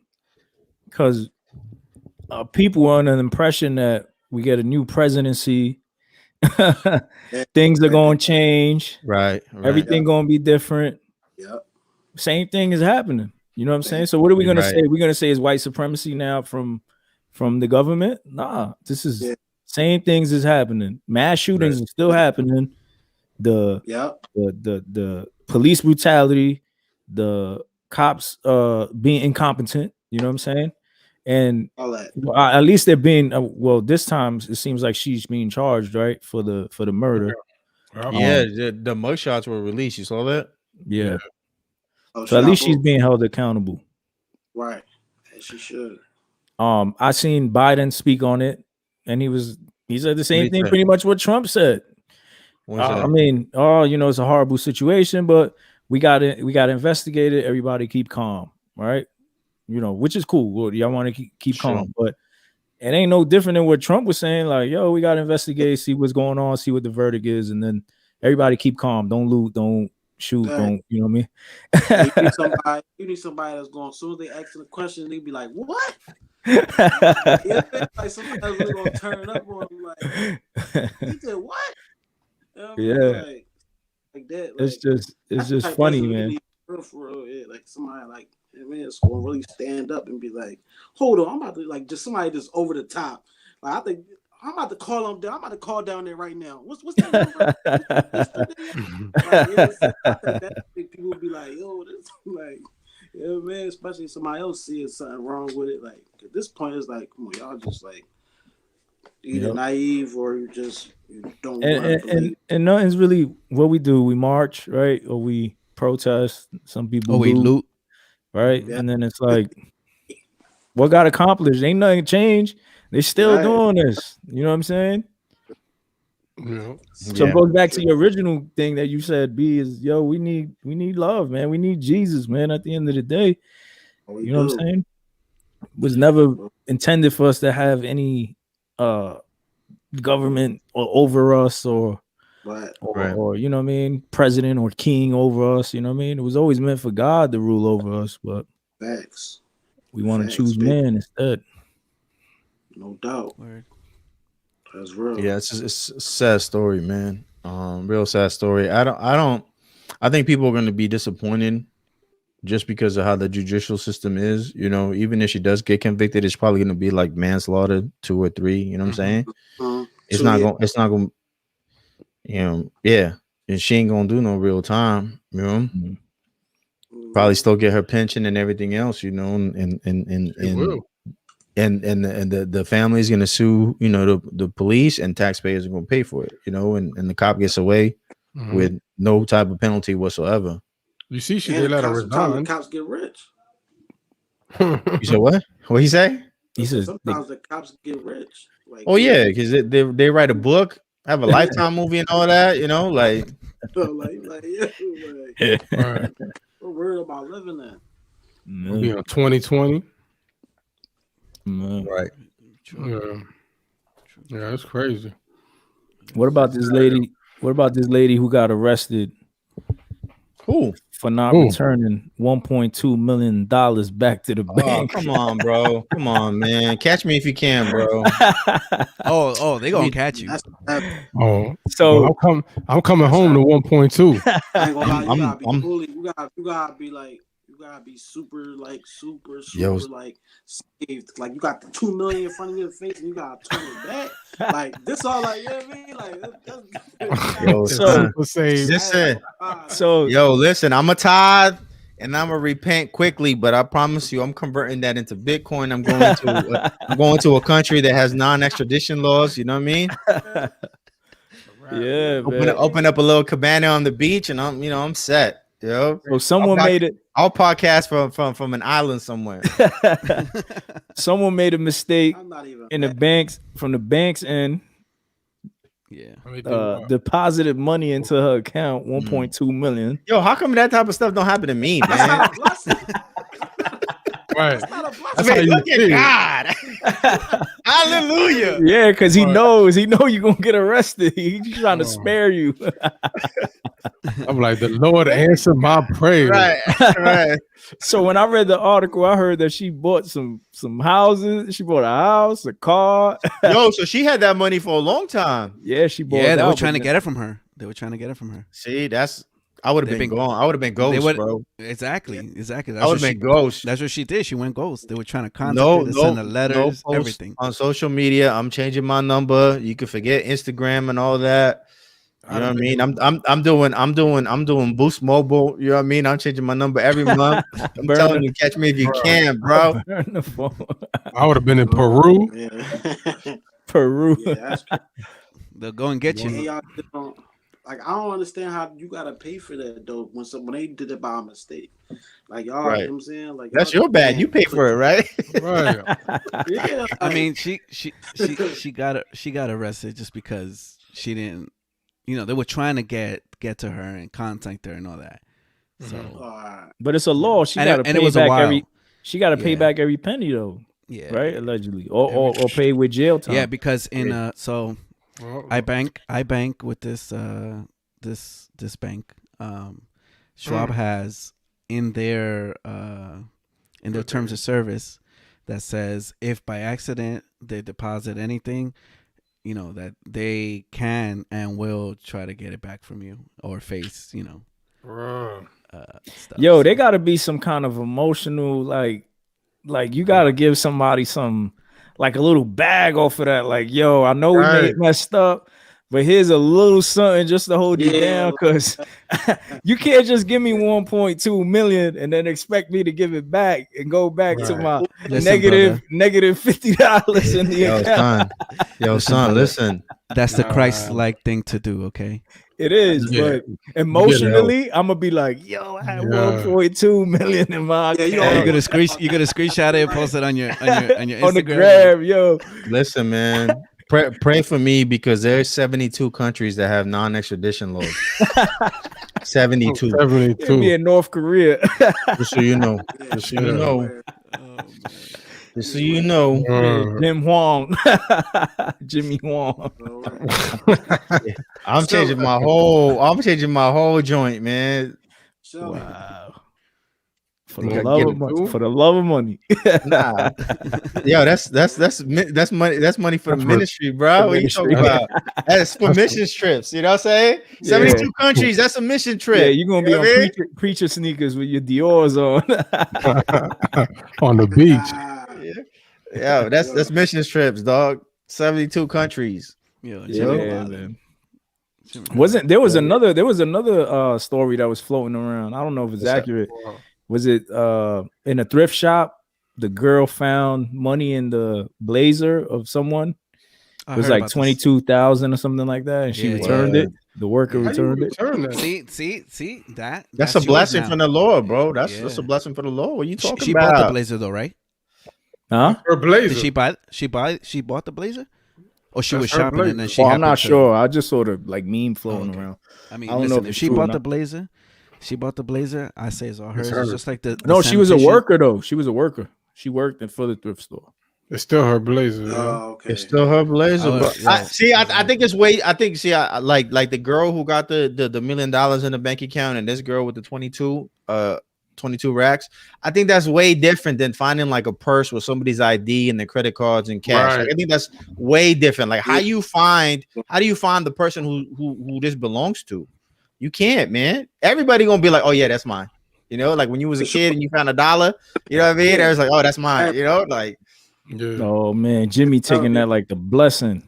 because people are under the impression that we get a new presidency, things are going to change, Right. everything going to be different. Yep. Same thing is happening. You know what I'm saying? So what are we going to say? Right. We're going to say is white supremacy now from the government? Nah, this is same things is happening. Mass shootings are still happening. The police brutality, the cops being incompetent. You know what I'm saying? And All that. at least they're being well. This time it seems like she's being charged, right, for the murder. Yeah, the mugshots were released. You saw that? Yeah. Oh, So at least she's being held accountable. Right. And she should. I seen Biden speak on it, and he said the same thing, pretty much what Trump said. I mean, it's a horrible situation, but we got to investigate it. Everybody keep calm, right? Which is cool. Well, y'all want to keep calm, but it ain't no different than what Trump was saying. Like, yo, we got to investigate, see what's going on, see what the verdict is, and then everybody keep calm. Don't loot, don't shoot, don't. You know what I mean? you need somebody that's going. As soon as they ask the question, they be like, "What?" Like somebody's really gonna turn up on them, like, he said what? Like that. Like, it's just funny, man. For real, yeah. Like somebody like it's gonna really stand up and be like, hold on, I'm about to like just somebody just over the top. Like I think I'm about to call them down. I'm about to call down there right now. What's that number? I think that people will be like, yo, this like, yeah, man, especially if somebody else sees something wrong with it. Like at this point, it's like, come on, y'all just like either naive or you don't want to believe. And nothing's really what we do. We march, right? Or we protest. Some people we loot. Right? Yeah. And then it's like, what got accomplished? Ain't nothing changed. They still doing this. You know what I'm saying? Yeah. So it goes back to your original thing that you said, B, is we need love, man. We need Jesus, man, at the end of the day. You know what I'm saying? It was never intended for us to have any government over us or you know what I mean, president or king over us. You know what I mean? It was always meant for God to rule over us, but we want to choose man instead. No doubt. That's real. Yeah, it's a sad story, man. Real sad story. I think people are going to be disappointed just because of how the judicial system is. Even if she does get convicted, it's probably going to be like manslaughter 2 or 3. You know what I'm saying? It's not going. And she ain't gonna do no real time. Probably still get her pension and everything else. And the family's gonna sue, the police, and taxpayers are gonna pay for it, and the cop gets away with no type of penalty whatsoever. You see, they let her resign. The cops get rich. You said what? What he say? He says sometimes the cops get rich. Like, because they write a book, have a Lifetime movie and all that, like. We're worried about living that. We'll be on 2020. Right. Yeah, that's crazy. What about this lady? What about this lady who got arrested? Who? For not returning $1.2 million back to the bank. Come on, bro. Come on, man. Catch me if you can, bro. They gonna catch you. So I'm coming home to 1.2. I ain't gonna lie, you gotta be bully. You gotta be like, you gotta be super like saved. Like you got the 2 million in front of your face and you gotta turn it back. Like this all like, you know what I mean? Like listen, I'm a tithe and I'm gonna repent quickly, but I promise you I'm converting that into Bitcoin. I'm going to a country that has non-extradition laws, you know what I mean? Yeah, open up a little cabana on the beach and I'm set. So someone made it. I'll podcast from an island somewhere. Someone made a mistake in the banks from the bank's end. Yeah. Deposited money into her account, 1.2 million. Yo, how come that type of stuff don't happen to me, man? That's not a blessing. Right. That's not a blessing. That's how you look at God. Hallelujah. Yeah, because he Right. knows you're gonna get arrested. He's trying to Oh. spare you. I'm like, the Lord answered my prayer. Right. Right. So when I read the article, I heard that she bought some houses. She bought a house, a car. Yo, so she had that money for a long time. Yeah, she bought. Yeah, it they were out, trying to but get it from her. They were trying to get it from her. See, I would have They've been been- gone. I would have been ghost, would- bro. Exactly. I That's would what have she. been ghost. That's what she did. She went ghost. They were trying to contact No, her, to no, send the letters, post everything. on social media. I'm changing my number. You can forget Instagram and all that. You know what I mean? I'm doing Boost Mobile. You know what I mean? I'm changing my number every month. I'm Burn telling the- you, catch me if you can, bro. Burn the phone. I would have been in Peru. Yeah. Peru. Yeah, that's They'll go and get Yeah, you. y'all don't, like, I don't understand how you gotta pay for that though when they did it by mistake. Like y'all, Right. you know what I'm saying? Like That's y'all your bad. can't You pay for it, right? Right. Yeah, I like, mean, she got arrested just because she didn't. You know, they were trying to get to her and contact her and all that. So alright. But it's a law. She And got to it- pay and it was a back while. every. She got to pay Yeah. back every penny though, yeah, right? Allegedly, or pay with jail time. yeah, because in so Well, I bank with this this bank. Schwab has in their terms of service that says if by accident they deposit anything, you know, that they can and will try to get it back from you or face, you know, bruh. stuff. Yo, So- they got to be some kind of emotional, like you got to give somebody some, like a little bag off of that. Like, yo, I know we Right. messed up, but here's a little something just to hold you Yeah, down, because you can't just give me 1.2 million and then expect me to give it back and go back to Right. my Listen, negative $50 in the Yo, account. son. Yo, Listen, son, brother. listen. that's the Nah. Christ-like thing to do. Okay. It is, Yeah. but emotionally, I'm gonna be like, yo, I had Yeah. 1.2 million in my Yeah, you account. You're gonna screenshot it and post it on your Instagram. on the grab, yo. Listen, man. Pray for me because there's 72 countries that have non-extradition laws. 72. It'd be 72. in North Korea. Just so you know. Yeah, Just so you know. Oh, man. Just so you know. Jim Huang. Jimmy Huang. I'm changing my whole joint, man. So, Wow. For Think the I love get of it, money. too? For the love of money. Nah. Yo, that's money. That's money for the ministry, bro. What are you talking ministry. about? That's for mission trips. You know what I'm saying? Yeah. 72 countries. That's a mission trip. Yeah, you're gonna be You know on what I mean? preacher sneakers with your Dior's on. On the beach. Yeah, that's mission trips, dog. 72 countries. Yo, Yeah, Jimmy man. Wildin'. There was another story that was floating around. I don't know if it's What's that? accurate. Was it in a thrift shop? The girl found money in the blazer of someone. I It was heard like about this. 22,000 or something like that, and she Yeah, returned yeah. it. The worker How you returned it. return that? See that. That's a yours blessing now. from the Lord, bro. That's Yeah. a blessing for the Lord. What are you She, talking she about? bought the blazer though, right? Huh? Her blazer. Did she buy? She bought the blazer, or she That's was her shopping and then blazer. she. Well, I'm happened not to- sure. I just sort of like meme floating okay. around. I mean, I don't know listen, if if it's she true or bought not. the blazer, I say it's all hers. hers. It's just like the No, she was a sanitation- worker though. She was a worker. She worked for the thrift store. It's still her blazer. Yeah. Oh, okay. It's still her blazer, Oh, bro. yeah. I think it's way. I think like the girl who got the $1 million in the bank account and this girl with the 22 racks. I think that's way different than finding like a purse with somebody's ID and their credit cards and cash. Right. Like, I think that's way different. Like how do you find the person who this belongs to? You can't, man. Everybody gonna be like, oh yeah, that's mine. You know, like when you was a kid and you found $1, you know what I mean? It was like, oh, that's mine. You know, like. Yeah. Oh man, Jimmy taking that like the blessing.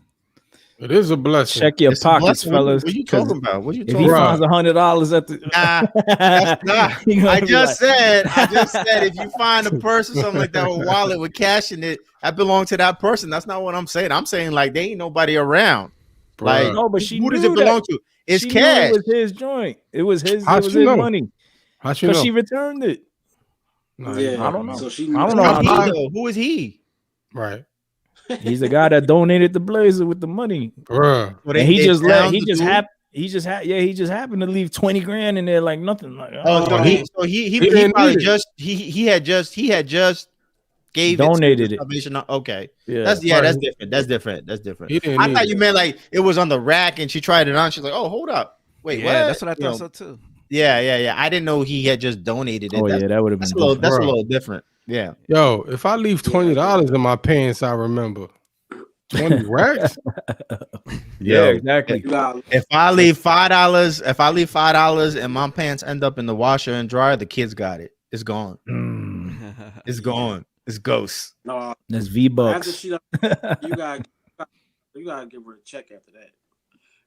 It is a blessing. Check your It's a pockets, blessing. fellas. What are you 'cause talking about? What are you If talking he about? finds $100 at the, Nah, that's not. he gonna I be just like- said if you find a purse or something like that, or wallet with cash in it, that belongs to that person. That's not what I'm saying. I'm saying like they ain't nobody around. Like No, but she who does knew it belong that. to? It's She knew cash. It was his joint. It was his. How'd It was she his know? money How'd you because know? she returned it. Nah, Yeah, I don't know. So she I don't know Who how is she- he, though? Who is he? Right. He's the guy that donated the blazer with the money, Bruh. Well, and he just found he the just dude? happened. He just happened to leave 20 grand in there like nothing. Like, Oh, so Oh, he he didn't probably need it. just he had just gave Donated it it. to the Salvation. Okay, Yeah. that's Right. different. That's different. That's different. He didn't I need thought it. you meant like it was on the rack and she tried it on. She's like, oh, hold up, wait, yeah, what? that's what I You thought know, so too. yeah. I didn't know he had just donated it. Oh yeah, that would have been different. That's a Bro. little different. Yeah. Yo, if I leave $20 in my pants, I remember 20 racks. Yeah, Yo, exactly. You gotta, If I leave $5, and my pants end up in the washer and dryer, the kids got it. It's gone. It's gone. It's ghost. no, That's after V-Bucks. she done, you gotta give her a check after that.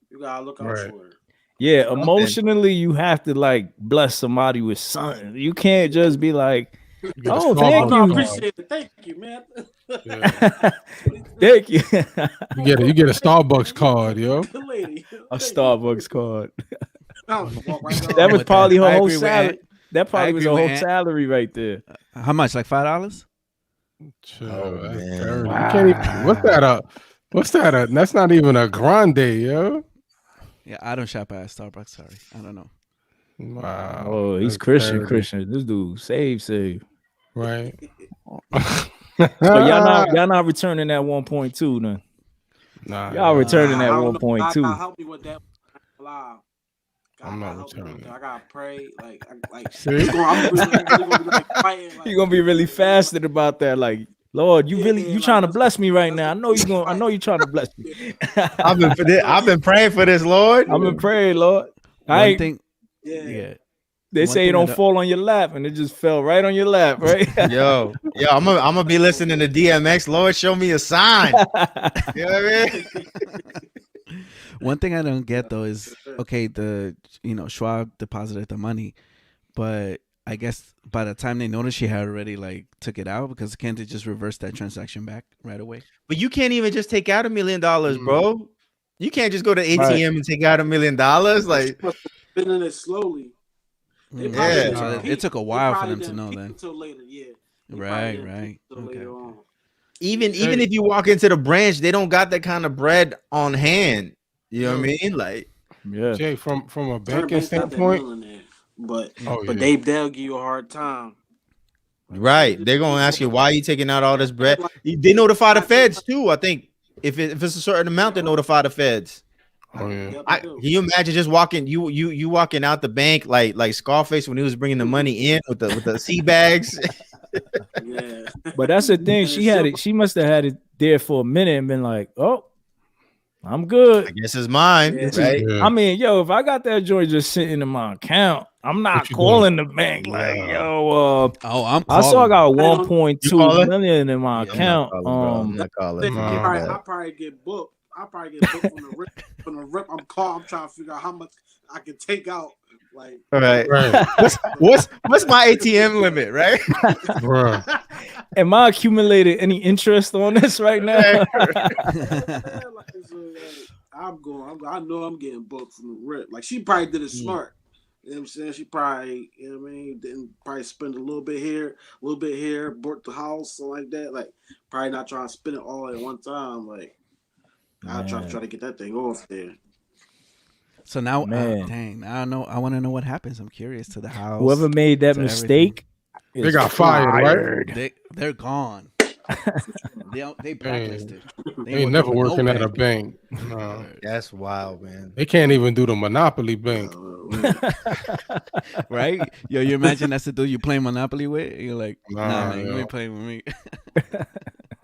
You gotta look out Right. for her. Yeah, emotionally, you have to like bless somebody with something. You can't just be like, You get a "Oh, Starbucks thank No, I you, card. appreciate it. Thank you, man. Yeah. thank you." You get a Starbucks card, yo. Good lady. A Starbucks card. Walk right down. That was with probably that. her I whole agree with salary. Ant. That probably was her agree whole with Ant. salary right there. How much? Like $5? Chill, Oh, that's man. dirty. You can't even, what's that up? What's that? That's not even a grande, yo. Yeah, I don't shop at Starbucks. Sorry, I don't know. Wow. Oh, he's that's Christian. dirty. Christian. This dude, save. Right. So y'all not returning that 1.2 then. Nah, Y'all returning that I don't know. 1.2. God help me with that. Live. God, I'm not help me with returning that. I gotta pray. Like See? I'm really gonna be like fighting. Like, You're gonna be really fasted about that. Like, Lord, you really you trying to bless me right now. I know you're trying to bless me. I've been praying for this, Lord. I've been praying, Lord. One thing, Yeah. They one say it thing don't that- fall on your lap, and it just fell right on your lap, right? Yo, I'm gonna be listening to DMX. Lord, show me a sign. You know what I mean? one thing I don't get though is okay, Schwab deposited the money, but I guess by the time they noticed, she had already like took it out because can't they just reverse that transaction back right away? But you can't even just take out $1 million, bro. You can't just go to ATM and take out $1 million. Like, Spending it slowly. They Mm. probably Yeah. didn't So peak. it took a They while for probably them to didn't know peak then. until later. Yeah. They probably Right, didn't right. peak until later on. even if you walk into the branch, they don't got that kind of bread on hand. You know what I mean? Like, Yeah. Jay, from a Certain banking banks got that standpoint, middle in there, but oh, but yeah. they'll give you a hard time. right? They're gonna ask you why you taking out all this bread. They notify the feds too. I think if it's a certain amount, they notify the feds. Oh, yeah. Yep, Can you imagine just walking you walking out the bank like Scarface when he was bringing the money in with the sea bags? Yeah. But that's the thing. And She it's had simple. it. She must have had it there for a minute and been like, "Oh, I'm good." I guess it's mine, Yeah. right? Yeah. I mean, yo, if I got that joint just sitting in my account, I'm not you calling the bank like, Yeah. yo, Oh, I'm I saw I calling. got I don't- 1.2 calling? million in my Yeah, account. I'm not calling. Nah. Forget I that. probably get booked. I probably get booked from the rip. From the rip, I'm trying to figure out how much I can take out. Like, All right. Right. What's my ATM limit, right? Bro. Am I accumulated any interest on this right now? yeah, like, so, I know I'm getting booked from the rip. Like, she probably did it smart. You know what I'm saying? She probably, you know what I mean, didn't probably spend a little bit here, bought the house, something like that. Like, probably not trying to spend it all at one time. Like, I'll try to get that thing off there. So now, Man. dang, I don't know. I want to know what happens. I'm curious to the house. Whoever made that to mistake, They is got fired, right? they're gone. they blacklisted. They ain't never with no working at a bank. bank. No. That's wild, man. They can't even do the Monopoly bank. Right? Yo, you imagine that's the dude you play Monopoly with? You're like, nah, man, you yo. ain't playing with me.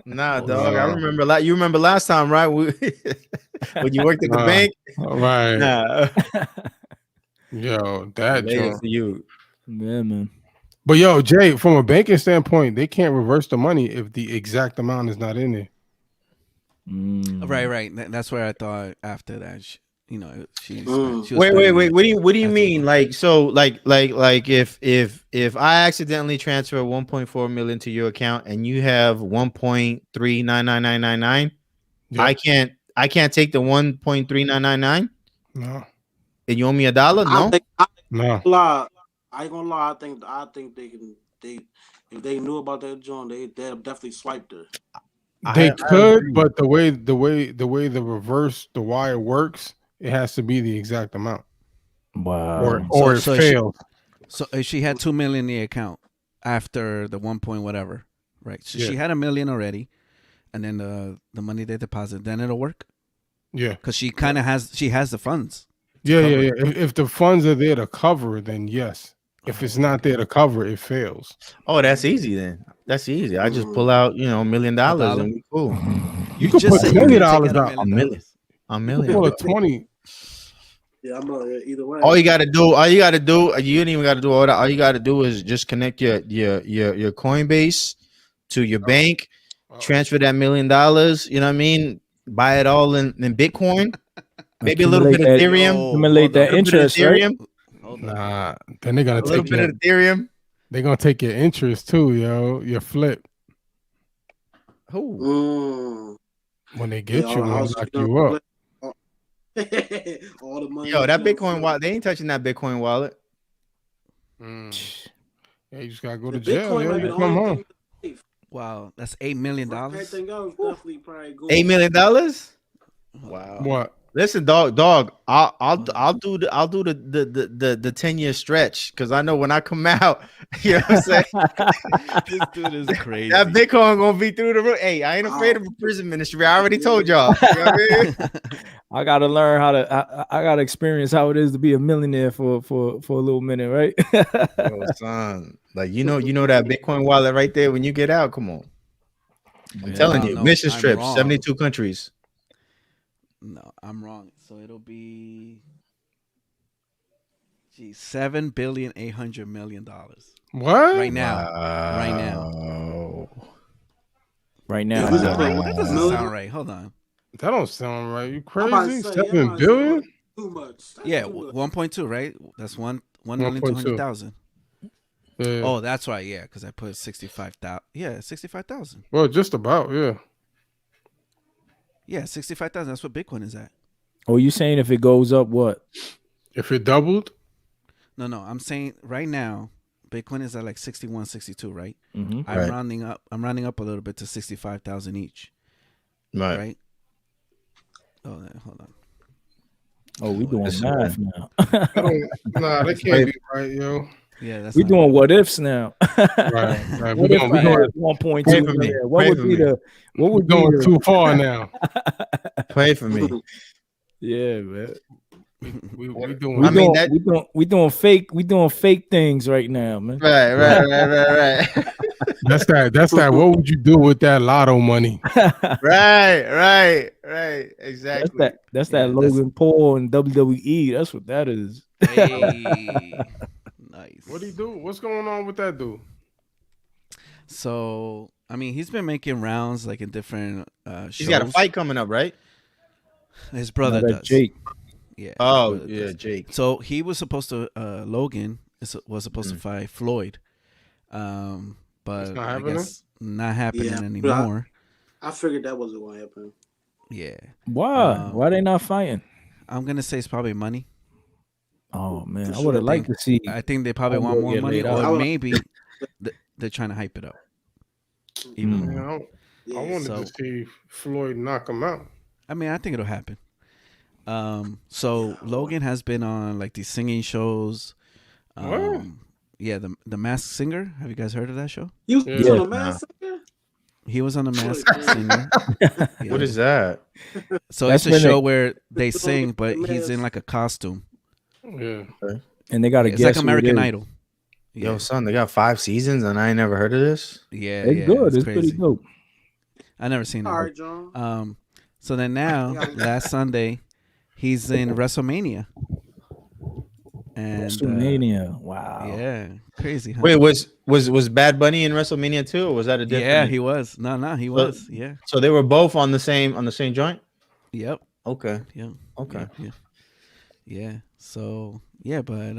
Nah, Oh, dog. I no. remember you remember last time, right? When you worked at the Nah. bank. All right. Nah. Yo, that Later joint. for you. yeah, man. But yo, Jay, from a banking standpoint, they can't reverse the money if the exact amount is not in there. Right. That's where I thought after that, she was Wait. spending it. What do you That's mean? the- Like, so like if I accidentally transfer 1.4 million to your account and you have 1.399999, Yeah. I can't take the 1.3999 No. and you owe me $1? No. No. I ain't gonna lie. I think they can. If they knew about that joint, they'll definitely swipe her. They I could, agree. but the way the wire works, it has to be the exact amount. Wow. Or so it fails. So she had 2 million in the account after the 1 point whatever, right? So Yeah. she had $1 million already, and then the money they deposit, then it'll work Yeah. because she kind of has the funds. Yeah. cover it. If the funds are there to cover it, then yes. If it's not there to cover, it fails. Oh, that's easy then. That's easy. I just pull out, $1 million $1 and we cool. You could put just said you $20 could take out out. $1 A million. million. A You million. could pull a 20. Yeah, I'm either way. All you gotta do, you ain't even gotta do all that. All you gotta do is just connect your Coinbase to your bank, transfer that $1 million. You know what I mean? Buy it all in Bitcoin, maybe a little bit of Ethereum, Accumulate that interest, right? Ethereum, Nah, then they're gonna a little take bit your, of Ethereum. they're gonna take your interest too, yo. Your flip Who? when they get Yeah, you, all the they'll houses knock you you up. All the money. Yo, that you know, Bitcoin wallet, they ain't touching that Bitcoin wallet. Yeah, you just gotta go The to jail. Bitcoin Yo. might be You the come only home. thing that's safe. Wow, that's $8 million. Everything else definitely probably go. $8 million? Wow. What? Listen, dog. I'll do the 10-year stretch because I know when I come out, you know what I'm saying. This dude is crazy. That Bitcoin gonna be through the roof. Hey, I ain't afraid of a prison ministry. I already told y'all. You know what I mean? I gotta learn how to. I gotta experience how it is to be a millionaire for a little minute, right? Yo, son, like you know that Bitcoin wallet right there. When you get out, come on. I'm telling you, no, mission I'm trips, wrong. 72 countries. No, I'm wrong. So it'll be $7,800,000,000 What? right now. Right now. Yeah, That doesn't sound right. Hold on. That don't sound right. You I'm about to crazy? say, 7 billion? Too much. That's Yeah, too much. 1.2, right? That's 1,200,000. Yeah. Oh, that's right. Yeah, because I put 65,000. Yeah, 65,000. Well, just about, yeah. Yeah, 65,000. That's what Bitcoin is at. Oh, you saying if it goes up, what? If it doubled? No. I'm saying right now, Bitcoin is at like 61, 62, right? Mm-hmm. I'm Right. rounding up. I'm rounding up a little bit to 65,000 each. Right. Right. Oh, hold on. Oh, we doing That's math now. Nah, that can't be right, yo. Yeah, that's We not doing right. what ifs now. Right. What if I We had going 1.2 Pray for me. million? What Pray would for be me. the? What would be going the? too far now. Pray for me. Yeah, man. We We doing. I mean, we doing fake things right now, man. Right. That's that. What would you do with that lotto money? right. Exactly. That's Yeah, that Logan Paul and WWE. That's what that is. Hey, nice. What do you do? What's going on with that dude? So, I mean, he's been making rounds like in different shows. He's got a fight coming up, right? His brother That does. Jake. Yeah. his Oh, brother yeah, does. Jake. So he was supposed to Logan was supposed to fight Floyd, but It's not I happening? guess not happening Yeah, anymore. I figured that wasn't going to happen. Yeah. Why? Why they not fighting? I'm gonna say it's probably money. Oh man, For I would have sure. liked to see. I think they probably Homeboy want more get money, laid out. or maybe they're trying to hype it up. Even Mm. more. Yeah. I wanted So- to see Floyd knock him out. I mean, I think it'll happen. So Logan has been on like these singing shows. What? Yeah, the Masked Singer. Have you guys heard of that show? You was Yeah. on a mask singer? He was on the Masked Singer. Yeah. What is that? So That's it's a when show they- where they It's sing, on but the he's mask. in like a costume. Yeah. And they got to It's guess like who it American is. Idol. Yeah, Yo, son, they got 5 seasons and I ain't never heard of this. yeah, It's yeah, good. It's crazy. pretty dope. I never seen it. All right, John. So then now, last Sunday, he's in WrestleMania. And WrestleMania. Wow. yeah, crazy. Huh? Wait, was Bad Bunny in WrestleMania too, or was that a different? Yeah, he was. No, he was. Yeah. So they were both on the same joint. Yep. Okay. Yeah. Okay. Yeah. So yeah, but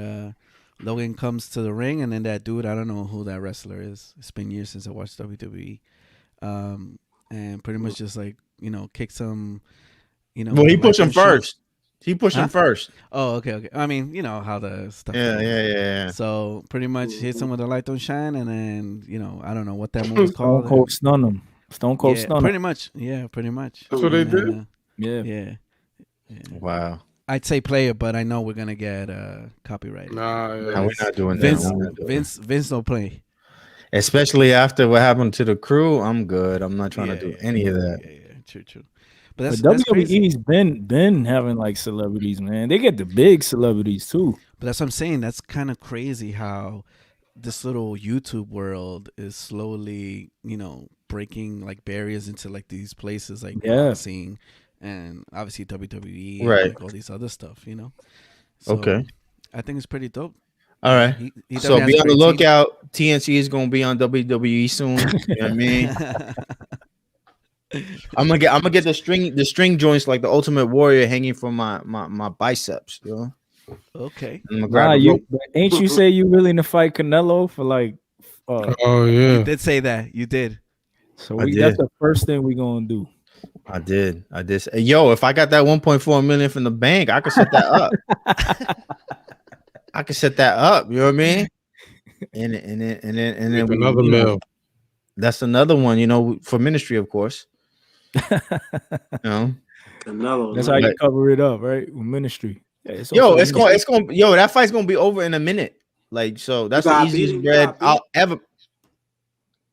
Logan comes to the ring, and then that dude, I don't know who that wrestler is. It's been years since I watched WWE, and pretty much just like kick some, Well, he pushed him light shoes. first. He pushed him Huh? first. Oh, okay. I mean, you know how the stuff. Yeah, goes. yeah. So pretty much hits him with the light don't shine, and then I don't know what that move was Stone called. Cold stun him. Stone Cold Yeah, stun pretty him. much. Yeah, pretty much. That's what they And did? then, Yeah. yeah. Wow. I'd say play it, but I know we're gonna get copyrighted. Nah, No, we're not doing Vince, that. We're not doing Vince don't play. Especially after what happened to the crew, I'm good. I'm not trying to do any of that. Yeah, true. But But that's crazy. WWE's been having like celebrities, man. They get the big celebrities too. But that's what I'm saying. That's kind of crazy how this little YouTube world is slowly, breaking like barriers into like these places like Yeah. boxing and obviously WWE and Right. like all these other stuff, So Okay. I think it's pretty dope. All right. He So definitely has be a on the great team. lookout. TNT is gonna be on WWE soon. You know what I mean? I'm gonna get the string joints like the Ultimate Warrior hanging from my biceps. Okay. I'm gonna grab Nah, the rope. but ain't you say you willing to fight Canelo for like? Oh You yeah. did say that. You did. So I that's did. the first thing we gonna do. I did. Hey, yo, if I got that 1.4 million from the bank, I could set that up. I could set that up. You know what I mean? And then Make we, another meal. that's another one. For ministry, of course. Canelo. That's man. how you Like- cover it up, right? With ministry. Yeah, Yo, also it's ministry. going. Yo, that fight's gonna be over in a minute. Like, so that's the gotta beat easiest him, you bread gotta beat I'll ever.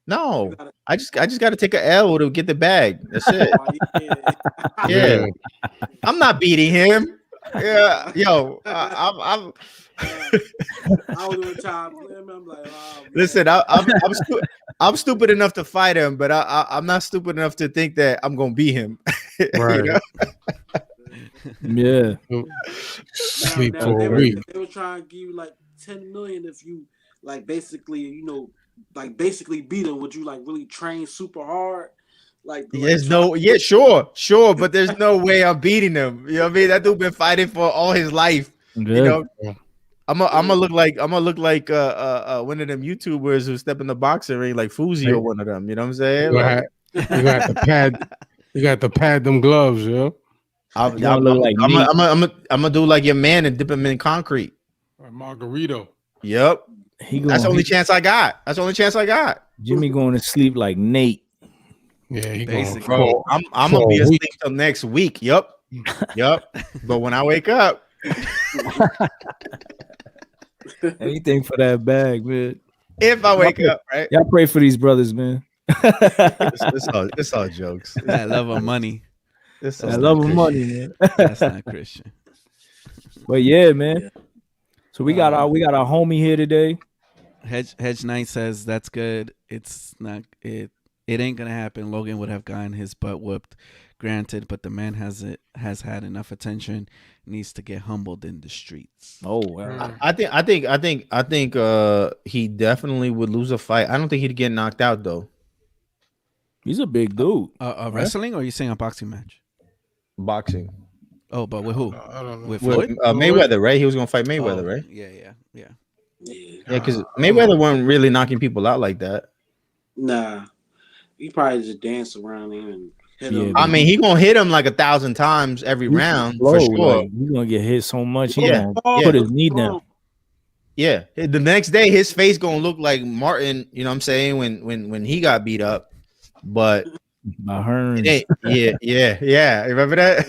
No, You gotta- I just got to take a L to get the bag. That's it. Yeah. Yeah. I'm not beating him. Yeah, yo, I'm. I was doing time. I'm like, oh, man. Listen, I'm stupid enough to fight him, but I'm not stupid enough to think that I'm gonna beat him. Right. Yeah. Sleep Now, for they a were, week. they were trying to give you like 10 million if you like basically, basically beat him. Would you like really train super hard? Like There's no, yeah, sure, but there's no way I'm beating him. You know what I mean? That dude been fighting for all his life. Yeah. I'm gonna look like one of them YouTubers who step in the boxing ring like Fuzi or one of them. You know what I'm saying? You gonna have to pad. You got to pad them gloves, yo. I'm You wanna look like me. gonna do like your man and dip him in concrete. Or Margarito. Yep. That's the only chance I got. Jimmy going to sleep like Nate. Yeah, he Basically. going. Bro, I'm gonna be asleep till next week. Yep. But when I wake up, Anything for that bag, man. if I wake up, right? Y'all pray for these brothers, man. It's all jokes. That love of money. I love them money, man. That's not Christian. But yeah, man. So we got our homie here today. Hedge Knight says that's good. It's not it. It ain't gonna happen. Logan would have gotten his butt whooped, granted, but the man has had enough attention. Needs to get humbled in the streets. Oh wow. I think he definitely would lose a fight. I don't think he'd get knocked out though. He's a big dude. Wrestling, or are you saying a boxing match? Boxing. Oh, but with who? I don't know. With With Floyd? Mayweather, right? He was gonna fight Mayweather, Oh, right? Yeah. Yeah. Yeah, because Mayweather wasn't really knocking people out like that. Nah. He probably just dance around him and hit Yeah, him. I mean, he gonna hit him like 1,000 times every round for Slow, sure. like, he's gonna get hit so much. He Yeah. gonna put his knee down. Yeah, the next day his face gonna look like Martin. You know what I'm saying when he got beat up, but By Hearns. yeah. Remember that?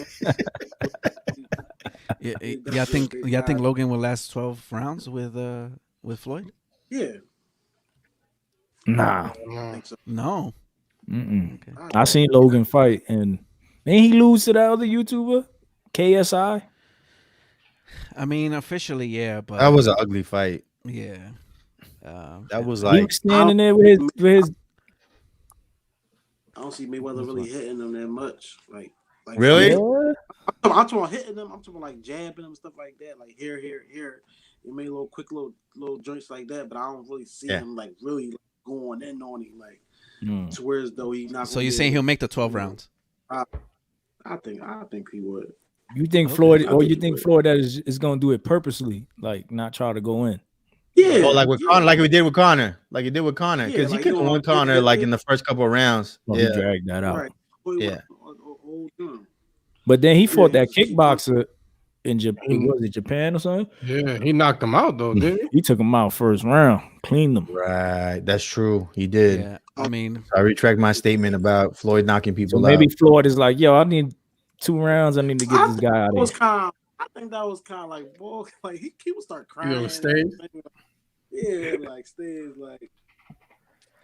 Yeah, I think Logan will last 12 rounds with Floyd. Yeah. Nah. I think so. No. Mm-mm. Okay. I seen Logan fight, and ain't he lose to that other YouTuber, KSI? I mean, officially, yeah, but That was an ugly fight. yeah. That was He like was standing there with his. I don't see Mayweather really hitting them that much. Like Really? Yeah. I'm talking about hitting them. I'm talking about like jabbing them, stuff like that. Like here. You made quick little joints like that, but I don't really see him like really like, going in on him like to where as though he's not. So you're saying he'll make the 12 rounds? I think he would. You think Okay. Floyd, I or think you he think would. Floyd that is gonna do it purposely, like not try to go in? Yeah. like with Connor, like we did with Connor, because Yeah, he like, couldn't win Connor like in the first couple of rounds. Well, Yeah, he dragged that out. Right. Yeah. But then he fought that Yeah. kickboxer in Japan. Was it Japan or something? Yeah, he knocked him out though, didn't he? He took him out first round, cleaned him. right. That's true. He did. Yeah. I mean, I retract my statement about Floyd knocking people So out. maybe Floyd is like, yo, I need 2 rounds. I need to get this guy out of here. I think that was kind of like, boy, like he would start crying. You know, stage? Yeah, like stage, like.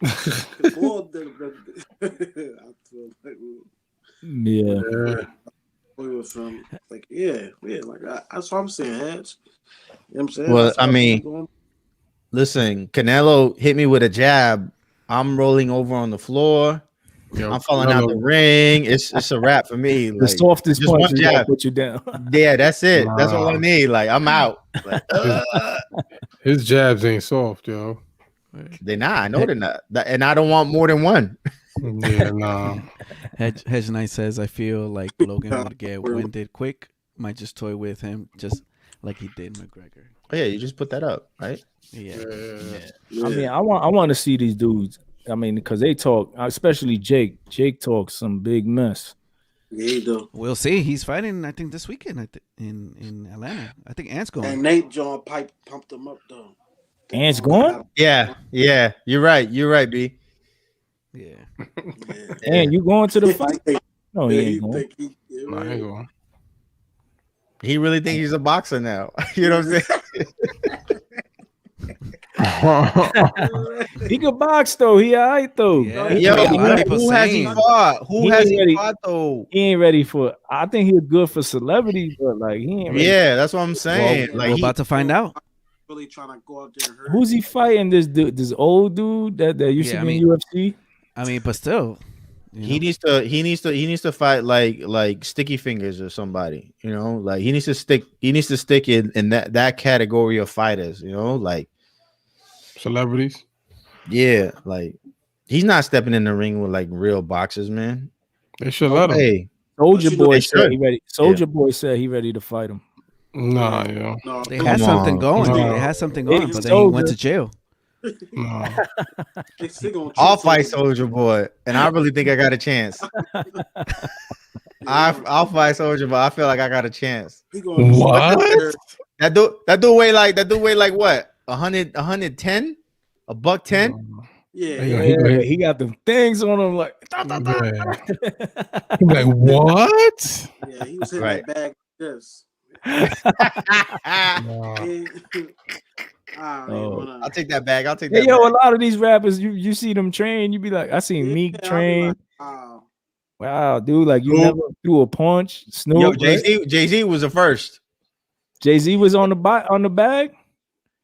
The ball Yeah. we were from like like that's what I'm saying, Hedge. You know what I'm saying? Well, That's I how mean, going. listen, Canelo hit me with a jab. I'm rolling over on the floor. Yo, I'm falling out the ring. It's a wrap for me. The Like softest just punch one is gonna jab. put you down. Yeah, that's it. That's all I Nah. need. Like I'm out. Like his jabs ain't soft, yo. they're not. I know they're not. And I don't want more than one. Yeah, nah. Hedge Knight says, I feel like Logan would get winded quick. Might just toy with him, just like he did McGregor. Oh yeah, you just put that up, right? Yeah. Yeah. I mean, I want to see these dudes. I mean, because they talk, especially Jake. Jake talks some big mess. Yeah, he do. We'll see. He's fighting, I think, this weekend in Atlanta. I think Ant's going. And Nate John Pipe pumped him up though. Ant's going? Yeah. You're right, B. Yeah. And you going to the fight? No, he ain't going. Nah, I ain't going. He really thinks he's a boxer now. You know what I'm saying? He could box though. He all right though. Yeah. Yo, A lot of people who has he saying. fought? Who He has ain't he ready. fought though? He ain't ready for. I think he was good for celebrities, but like he ain't ready. Yeah, that's what I'm saying. Well, like We're he, about to find out. Really trying to go out there and hurt. Who's he fighting? This dude, this old dude that used Yeah, to be I in UFC. I mean, but still. You he know? needs to fight like Sticky Fingers or somebody. You know, like he needs to stick in that category of fighters. You know, like Celebrities. yeah, like he's not stepping in the ring with like real boxers, man. They should let him. Hey, Soldier But you know Boy they said should. he ready. Soldier Boy said he ready to fight him. Nah, yo. No, They had something going. No. They had something going, It's but then he went Soldier. to jail. No. they still gonna I'll treat fight Soldier. Soldier Boy, and I really think I got a chance. I'll fight Soldier Boy. I feel like I got a chance. He gonna What? That dude weigh like what? 110? $110? Yeah, Yeah, he got them things on him like. Yeah. I'm like, what? yeah, he was hitting Right. that bag like this. Nah. I don't even wanna. I'll take that bag. I'll take Hey, that. yo, bag. a lot of these rappers, you see them train, you be like, I seen Meek I'll be train. like, wow. Wow, dude, like you Who? never threw a punch. Yo, Snoop, Jay-Z was the first. Jay-Z was on the bag.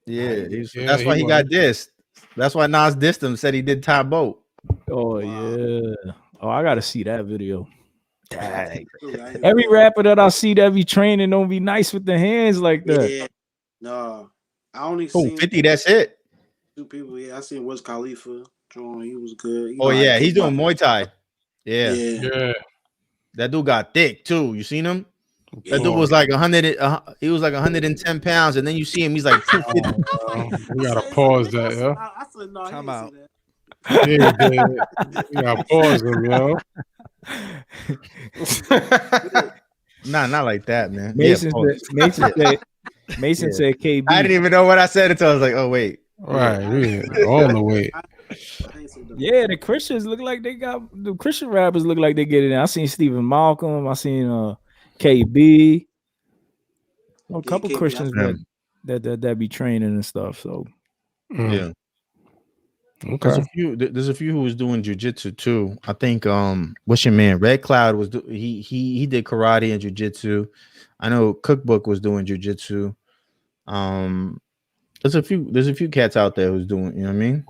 Yeah, Yeah, that's why he he got dissed. That's why Nas dissed him. Said he did Ty Boat. Oh Wow. yeah. Oh, I gotta see that video. Dang. Every Every rapper that I see that be training don't be nice with the hands like that. Yeah, no, I only Oh, seen 50, that's it. 2 people. Yeah, I seen Wiz Khalifa. John, he was good. You Oh know, yeah, he's doing Muay Thai. Yeah. Yeah. That dude got thick too. You seen him? That dude Oh, was like 100. He was like 110 pounds, and then you see him, he's like 250. we gotta pause that, yo. I said no. Time He out. didn't Yeah, we gotta pause him, yo. Nah, not like that, man. Mason Yeah, said, Mason Yeah. said KB. I didn't even know what I said until I was like, oh wait. Right, we all the way. I ain't said that. Yeah, the Christians look like they got the Christian rappers look like they get it in. I seen Stephen Malcolm, I seen KB. A couple KB, Christians Yeah. that be training and stuff. So Yeah. Okay. There's a few who was doing jujitsu too. I think what's your man? Red Cloud was he did karate and jujitsu. I know Cookbook was doing jujitsu. There's a few cats out there who's doing, you know what I mean?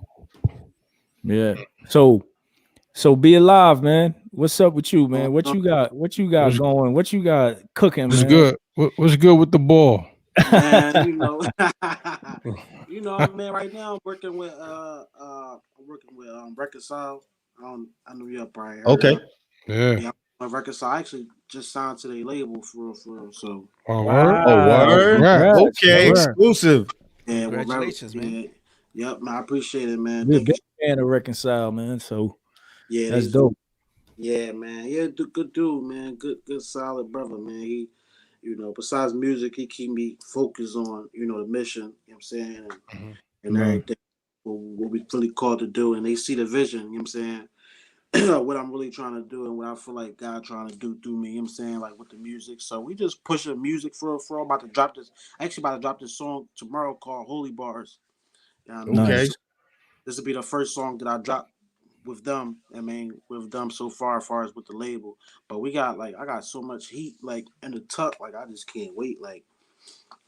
yeah. So be alive, man. What's up with you, man? What you got? What you got going? What you got cooking, What's man? good? What's good with the ball? Man, you know, man. Right now, I'm working with Reconcile. I know you're probably heard Okay. of it. Yeah. Yeah, Reconcile. I actually just signed to their label for real. So Oh, Wow. Oh, word? Congrats, Okay, congrats. exclusive. yeah, Congratulations, man. Yep, man. I appreciate it, man. You're a Thank you. big fan of Reconcile, man. So Yeah, that's they- dope. Yeah, man. Yeah, good dude, man. Good, solid brother, man. He, besides music, he keep me focused on, the mission, you know what I'm saying, and Right. everything, what we really called to do. And they see the vision, you know what I'm saying, what I'm really trying to do and what I feel like God trying to do through me, you know what I'm saying, like with the music. So we just pushing music for I'm about to drop this. Actually, about to drop this song tomorrow called Holy Bars. You know what I mean? Okay. Nice. this will be the first song that I dropped with them. I mean, with them so far, as far as with the label. But we got like, I got so much heat like in the tuck, like I just can't wait. Like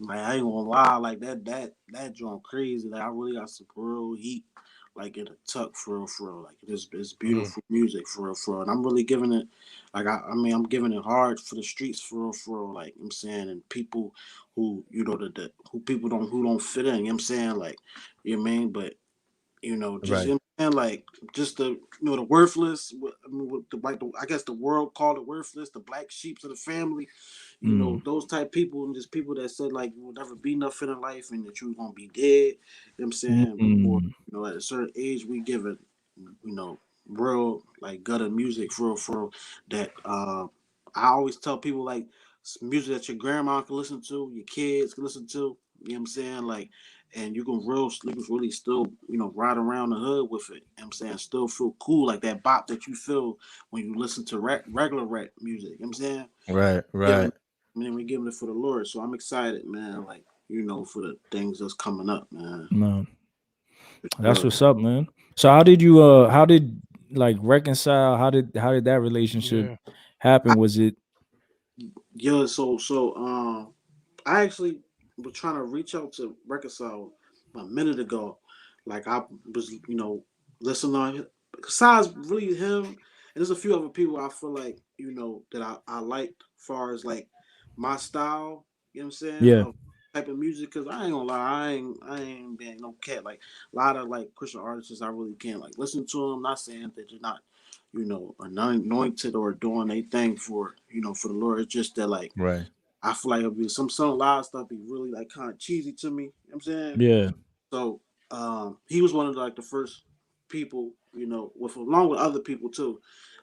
I ain't gonna lie, like that joint crazy. Like I really got some real heat, like in the tuck for real. Like it's beautiful music for real. And I'm really giving it, like I mean I'm giving it hard for the streets for real. Like I'm saying, and people who who people don't fit in. You know what I'm saying, like you know what I mean, but. Just Right. and like just the the worthless. I mean, I guess the world called it worthless. The black sheeps of the family, those type people, and just people that said like you will never be nothing in life and that you were gonna be dead. You know what I'm saying? Before at a certain age we give it, real like gutter music for real, that I always tell people like music that your grandma can listen to, your kids can listen to. You know what I'm saying? Like, and you can really still, ride around the hood with it. You know what I'm saying? Still feel cool, like that bop that you feel when you listen to regular rap music. You know what I'm saying? Right. Giving, Right. and then we're giving it for the Lord. So I'm excited, man. Like, for the things that's coming up, man. No, that's Sure. what's up, man. So how did like reconcile? How did that relationship Yeah. happen? Was it Yeah, I actually was trying to reach out to reconcile a minute ago. Like I was, listening on him. Besides really him, and there's a few other people I feel like, that I liked far as like my style, you know what I'm saying, yeah. of type of music. Cause I ain't gonna lie, I ain't being no cat. Like a lot of like Christian artists I really can't like listen to them. Not saying that they're not, anointed or doing a thing for, for the Lord. It's just that like Right. I feel like it'll be some live stuff be really like kind of cheesy to me. You know what I'm saying? Yeah. So he was one of like the first people, with along with other people too,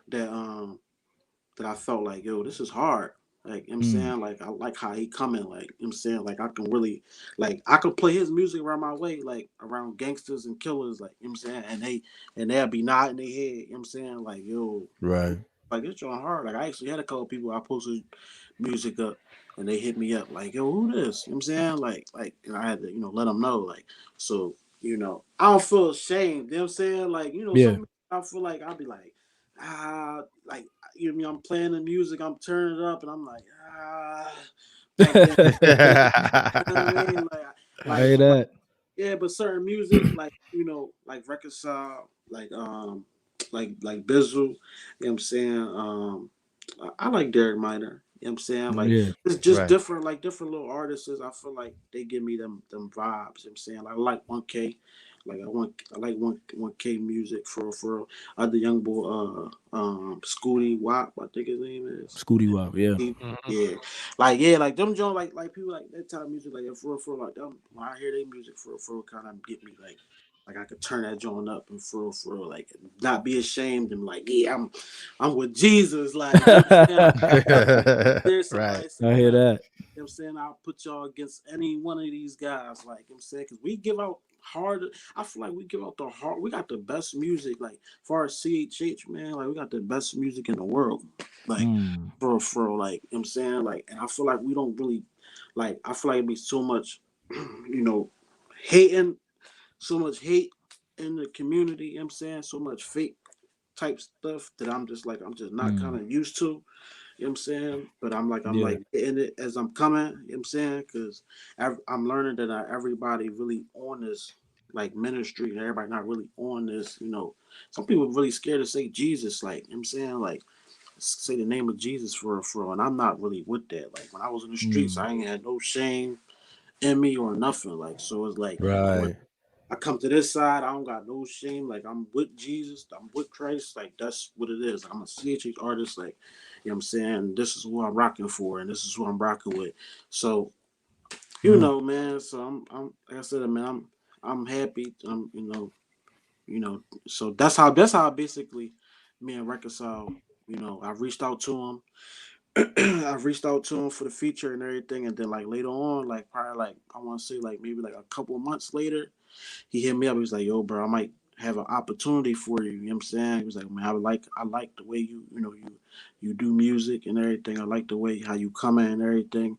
that I felt like, yo, this is hard. Like, you know what I'm Mm. saying? Like I like how he coming, like, you know what I'm saying? Like I can really like I could play his music around my way, like around gangsters and killers, like, you know what I'm saying? And they'll be nodding their head, you know what I'm saying? Like, yo, Right. like it's drawing hard. Like I actually had a couple people I posted music up and they hit me up like, yo, who this? You know what I'm saying? And I had to, let them know. Like, so, I don't feel ashamed. You know what I'm saying? Like, Yeah. some I feel like I'll be like, like you know what I mean, I'm playing the music, I'm turning it up and I'm like, like that. You know what I mean? I hear Like that. yeah, but certain music, like, like Reconcile, like Bizzle, you know what I'm saying? I like Derek Minor, you know what I'm saying? Like Yeah. it's just Right. different little artists. I feel like they give me them vibes, you know what I'm saying? Like, I like 1K. I like one K music for real. The young boy Scooty Wop, I think his name is. Scooty Wop. Yeah. Mhm. Like them Joe, like people like that type of music, like for real, like them. When I hear their music for real, kind of get me like I could turn that joint up and for real, like not be ashamed and like, yeah, I'm with Jesus, like, you know what I'm saying? There's Right. somebody I saying hear like, that. you know what I'm saying, I'll put y'all against any one of these guys, like, you know what I'm saying, because we give out hard. I feel like we give out the hard. We got the best music, like, as far as CHH, man, like we got the best music in the world, like. Mm. For like, you know what I'm saying, like, and I feel like we don't really like. I feel like it'd be so much, hating, so much hate in the community. You know what I'm saying, so much fake type stuff that I'm just not kind Mm. of used to. You know what I'm saying? But I'm Yeah. like getting it as I'm coming. You know what I'm saying? Because I'm learning that not everybody really on this like ministry and everybody not really on this. Some people really scared to say Jesus. Like, you know what I'm saying, like, say the name of Jesus for real. And I'm not really with that. Like when I was in the streets, Mm. I ain't had no shame in me or nothing. Like, so it's like when Right. I come to this side, I don't got no shame. Like, I'm with Jesus, I'm with Christ. Like, that's what it is. I'm a CHH artist. Like, you know what I'm saying? This is who I'm rocking for, and this is who I'm rocking with. So, No. man. So I'm like I said, man, I'm happy. So that's how basically me and Reconcile. I reached out to him. I reached out to him for the feature and everything, and then like later on, like probably like I want to say like maybe like a couple of months later, he hit me up. He's like, "Yo, bro, I might have an opportunity for you. You know what I'm saying? He was like, man, I like the way you do music and everything. I like the way how you come in and everything.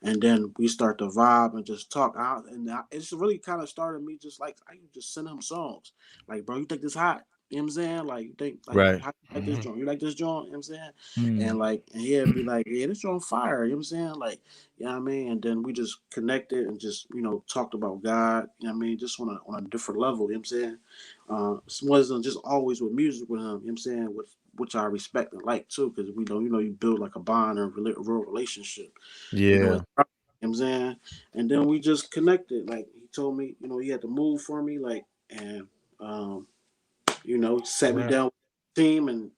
And then we start to vibe and just talk out. It's really kind of started me just like I just send him songs. Like, bro, you think this hot? You know what I'm saying? Like, you think like Right. how you like this joint? You like this joint? You know what I'm saying? Mm. And he'd be like, yeah, this joint fire. You know what I'm saying? Like, you know what I mean? And then we just connected and just, talked about God, you know what I mean? Just on a different level, you know what I'm saying? It wasn't just always with music with him, you know what I'm saying? Which I respect and like too, because we know, you build like a bond or a real relationship, Yeah. you know what I'm saying? And then we just connected. Like he told me, he had to move for me, like, and sat me Right. down with the team, and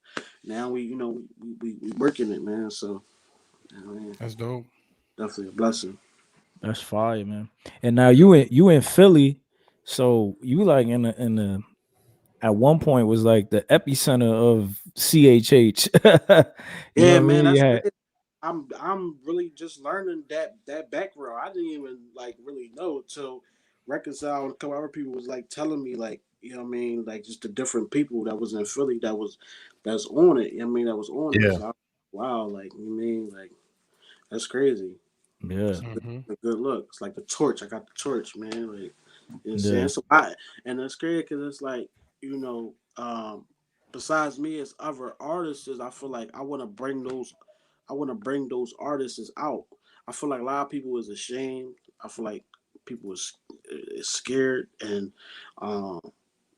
now we working it, man. So, man, That's dope. definitely a blessing. That's fire, man. And now you in Philly, so you like in the at one point was like the epicenter of CHH. You know Yeah, what I man, mean? You that's had crazy. I'm really just learning that background. I didn't even like really know till reconcile. A couple other people was like telling me like, you know what I mean, like just the different people that was in Philly that's on it. You know what I mean, that was on it. Yeah. So wow, like you mean like that's crazy. yeah, It's a good look. It's like the torch. I got the torch, man. Like you know what I'm saying. yeah. So and it's crazy because it's like you know, besides me as other artists, I feel like I want to bring those artists out. I feel like a lot of people is ashamed. I feel like people is scared um,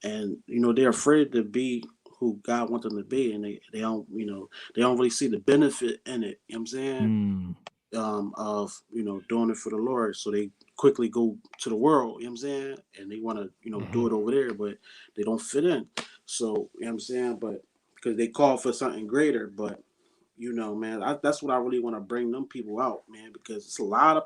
and they're afraid to be who God wants them to be, and they don't they don't really see the benefit in it. You know what I'm saying? Mm. Of doing it for the Lord, so they quickly go to the world. You know what I'm saying? And they want to do it over there, but they don't fit in. So you know what I'm saying? But because they call for something greater, but man, that's what I really want to bring them people out, man, because it's a lot of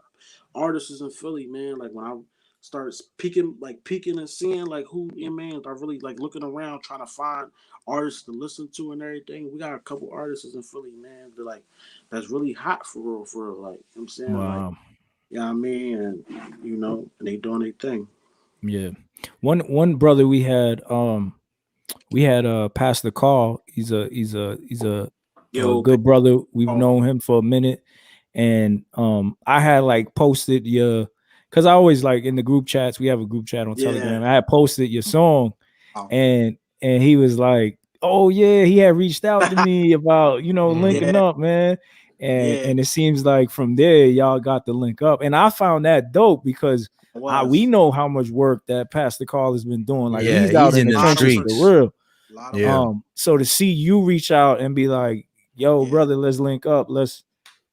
artists in Philly, man. Like when I start peeking and seeing like who, man, I really like looking around trying to find artists to listen to and everything. We got a couple artists in Philly, man, that like that's really hot for real. Like you know what I'm saying, like Wow. yeah, I mean, and and they doing their thing. Yeah. One brother we had Pastor Carl. He's a Yo, good brother. We've oh, known him for a minute, and I had like posted your because I always like in the group chats. We have a group chat on yeah, Telegram. I had posted your song, oh, and he was like, "Oh yeah," he had reached out to me about linking yeah, up, man. And yeah, and it seems like from there y'all got the link up, and I found that dope because it we was know how much work that Pastor Carl has been doing. Like Yeah. Yeah. he's out He's in in the a the lot of trenches work, for streets. real. a lot of Yeah. work. So to see you reach out and be like, yo, Yeah, brother, let's link up. Let's,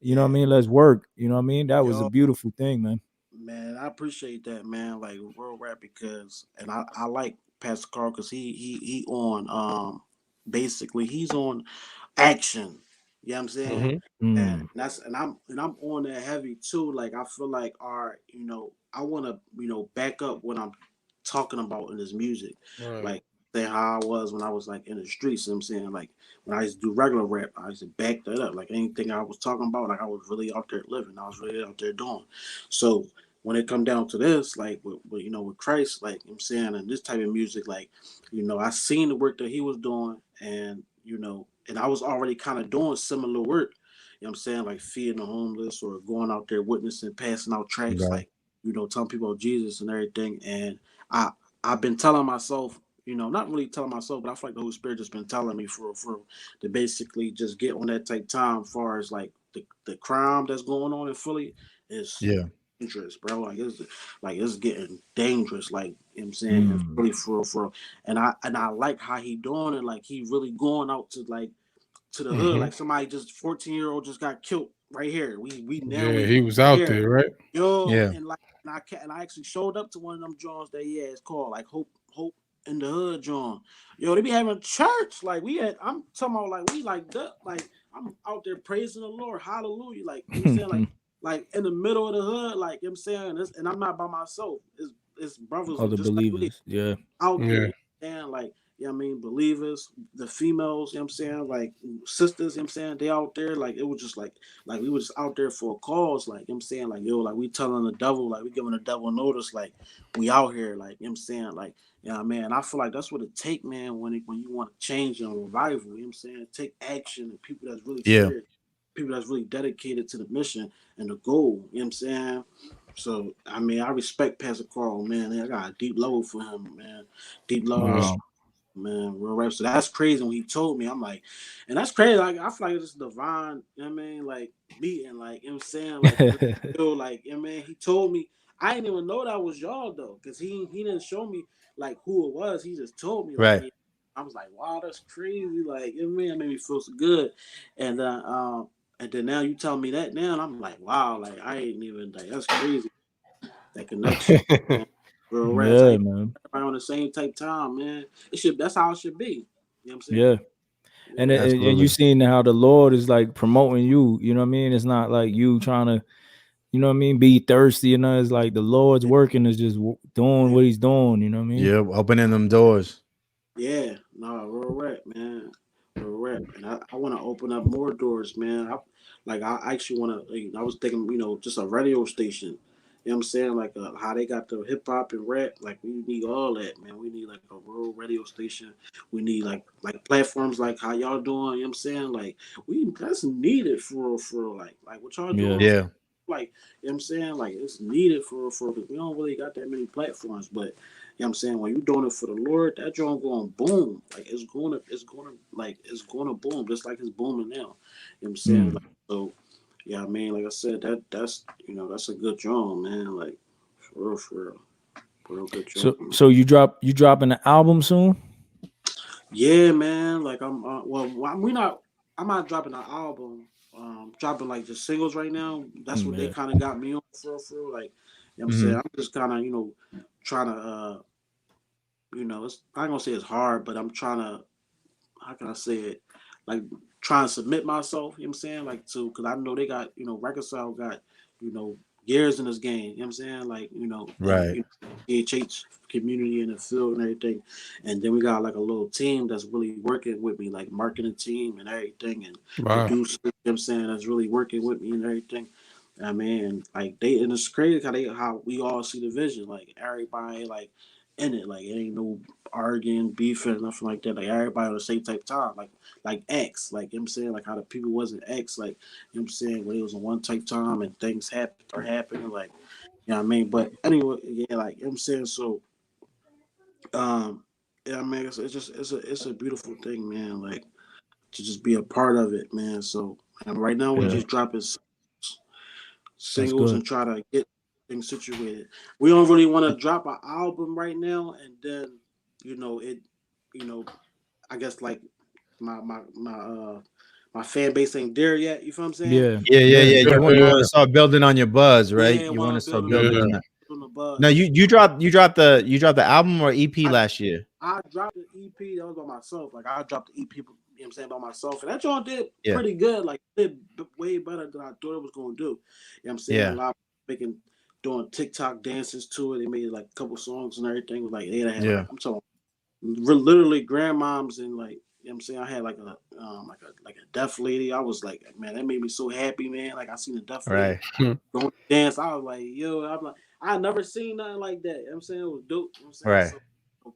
you know what I yeah. mean? Let's work. You know what I mean? That was a Yo, beautiful thing, man. man, I appreciate that, man. Like real rap because, and I like Pastor Carl because he on basically he's on action. You know what I'm saying? And Mm. I'm on that heavy too. Like I feel like all right, I want to back up what I'm talking about in this music, Right. like say how I was when I was like in the streets. You know what I'm saying, like when I used to do regular rap, I used to back that up. Like anything I was talking about, like I was really out there living. I was really out there doing. So when it come down to this, like with Christ, like you know what I'm saying, and this type of music, like I seen the work that he was doing, and and I was already kind of doing similar work. You know what I'm saying, like feeding the homeless or going out there witnessing, passing out tracks, Right. like telling people about Jesus and everything. And I I've been telling myself, not really telling myself, but I feel like the Holy Spirit just been telling me for to basically just get on that type time, as far as like the crime that's going on in Philly is Yeah. dangerous, bro. Like it's getting dangerous. Like you know what I'm saying, and Mm. really for real. And I like how he doing it. Like he really going out to the hood. Like somebody just 14-year-old just got killed right here. We now Yeah. we He was right out here. there, right? Yo, Yeah. and like and I actually showed up to one of them joints that he has called like Hope in the Hood joint. Yo, they be having church. Like I'm talking about like we like that. Like I'm out there praising the Lord. Hallelujah. Like you know what I'm saying, like in the middle of the hood, like you know what I'm saying, and I'm not by myself. It's brothers Other just like me believers. Yeah. out there. Yeah. And like you know what I mean, believers, the females, you know what I'm saying, like sisters, you know what I'm saying, they out there, like it was just like we were just out there for a cause, like, you know what I'm saying, like, yo, like we telling the devil, like we giving the devil notice, like we out here, like, you know what I'm saying, like, you know what I mean, I feel like that's what it take, man, when you want to change and revival, you know what I'm saying, take action and people that's really Yeah. serious, people that's really dedicated to the mission and the goal, you know what I'm saying. So I mean, I respect Pastor Carl, man. I got a deep love for him, man. Deep love, Wow. man. Real rap. So that's crazy when he told me. I'm like, and that's crazy. Like I feel like it's divine. You know what I mean, like meeting. Like you know what I'm saying, like real, like you know what I mean. He told me. I didn't even know that was y'all though, because he didn't show me like who it was. He just told me like. Right. Yeah. I was like, wow, that's crazy. Like you know what I mean, it made me feel so good, and then now you tell me that now, and I'm like, wow, like I ain't even like that's crazy. That connection, man. Real raps. Yeah, Like man. everybody on the same type time, man. It should. That's how it should be. You know what I'm saying? Yeah. And you Absolutely. seen how the Lord is like promoting you. You know what I mean? It's not like you trying to, you know what I mean, be thirsty. You know, it's like the Lord's working is just doing what He's doing. You know what I mean? Yeah, opening them doors. Yeah, no, real rap, man. Real rap, and I want to open up more doors, man. I actually want to. Like, I was thinking, just a radio station. You know what I'm saying? Like how they got the hip hop and rap. Like we need all that, man. We need like a rural radio station. We need like platforms like how y'all doing. You know what I'm saying? Like that's needed for real. Like what y'all Yeah. doing. Yeah. Like you know what I'm saying? Like it's needed for because we don't really got that many platforms, but. You know what I'm saying? When you're doing it for the Lord, that joint going boom. Like it's gonna boom, just like it's booming now. You know what I'm saying? Like, so yeah, I mean, like I said, that's that's a good joint, man. Like for real good joint. So you dropping the album soon? Yeah, man. Like I'm not dropping an album. Dropping like just singles right now. That's what they kind of got me on for real. Like, you know what I'm saying? I'm just kind of trying to it's I'm not gonna say it's hard, but I'm trying to how can I say it? Like trying to submit myself, you know what I'm saying? Like to because I know they got, Reconcile got, years in this game, you know what I'm saying? Like, Right. DHH community in the field and everything. And then we got like a little team that's really working with me, like marketing team and everything and Wow. producers, you know what I'm saying, that's really working with me and everything. I mean, like and it's crazy how we all see the vision, like everybody like in it, like it ain't no arguing, beefing, nothing like that. Like everybody on the same type of time, like X, like you know what I'm saying, like how the people wasn't X, like you know what I'm saying, when it was in one type time and things are happening, like you know what I mean. But anyway, yeah, like you know what I'm saying. So yeah, man, it's a beautiful thing, man. Like to just be a part of it, man. So and right now we're just dropping singles good. and try to get things situated. We don't really want to drop an album right now, and then I guess like my fan base ain't there yet. You feel what I'm saying? Yeah. Yeah. You want Yeah. to start building on your buzz, right? Yeah, You want to want to start build building on that. on the buzz. No, you dropped the album or EP last year. I dropped the EP that was by myself. Like I dropped the EP, you know what I'm saying, by myself, and that joint did pretty good. Like did way better than I thought it was gonna do. You know what I'm saying? Yeah. A lot of doing TikTok dances to it. They made like a couple songs and everything. It was like they had Yeah. I'm talking literally grandmoms and like you know what I'm saying. I had like a deaf lady. I was like, man, that made me so happy, man. Like I seen a deaf lady Right. going to dance. I was like, yo, I'm like, I never seen nothing like that. You know what I'm saying? It was dope. You know what I'm saying? Right. So,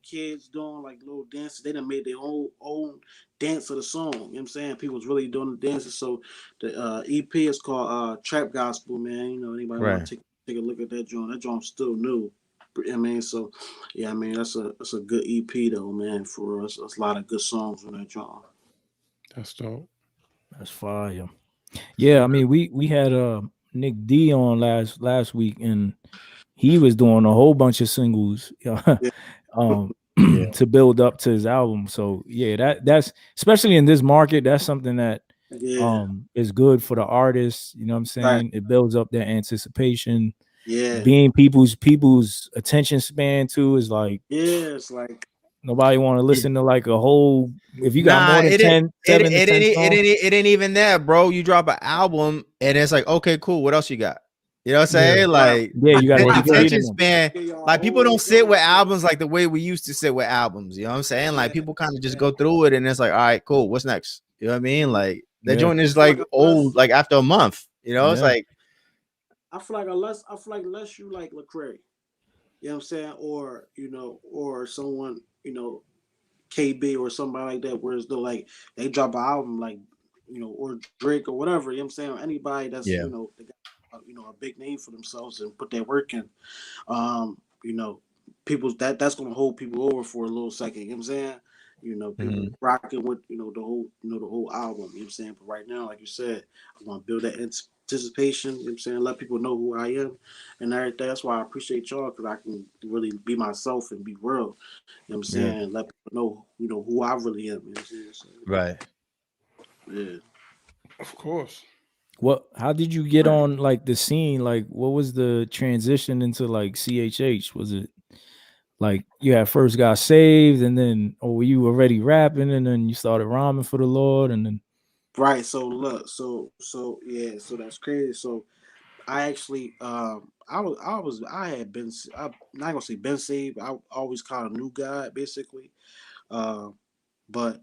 kids doing like little dances. They done made their whole own dance of the song. You know what I'm saying? People was really doing the dances. So the EP is called Trap Gospel, man. Anybody want to take a look at that joint? That joint's still new. I mean, so yeah, I mean that's a good EP though, man. For us, there's a lot of good songs on that joint. That's dope. That's fire. Yeah, I mean we had Nick D on last week and he was doing a whole bunch of singles to build up to his album. So yeah, that's especially in this market, that's something that is good for the artists. You know what I'm saying? Right. It builds up their anticipation. Yeah. Being people's attention span too is like it's like nobody want to listen to like a whole. If you got more than 10, 7 to 10 songs, it ain't even that, bro. You drop an album and it's like, okay, cool. What else you got? You know what I'm saying? Like, Yeah, you gotta keep feeding attention them. span. Yeah, y'all Like, people don't always sit go with to- albums like the way we used to sit with albums. You know what I'm saying? Like, Yeah, people kind of just yeah. go through it, and it's like, all right, cool. What's next? You know what I mean? Like, that Yeah. joint is Like like old, like after a month. You know, it's Yeah. like, I feel like unless you like Lecrae, you know what I'm saying, or or someone, KB or somebody like that, where it's like they drop an album like, or Drake or whatever, you know what I'm saying, or anybody that's yeah, they got a big name for themselves and put their work in, you know, people that's gonna hold people over for a little second, you know what I'm saying? People Mhm. rocking with the whole album, you know what I'm saying? But right now, like you said, I want to build that anticipation, you know what I'm saying, let people know who I am and everything. That's why I appreciate y'all, because I can really be myself and be real, you know what I'm Yeah. saying? Let people know, who I really am, you know what I'm saying? So, right. yeah. Of course. How did you get on like the scene? Like, what was the transition into like CHH? Was it like you had first got saved and then, or were you already rapping and then you started rhyming for the Lord and then? Right. So look, yeah, so that's crazy. So I actually, I had been, I'm not gonna say been saved. I always kind of knew God, basically. Um, but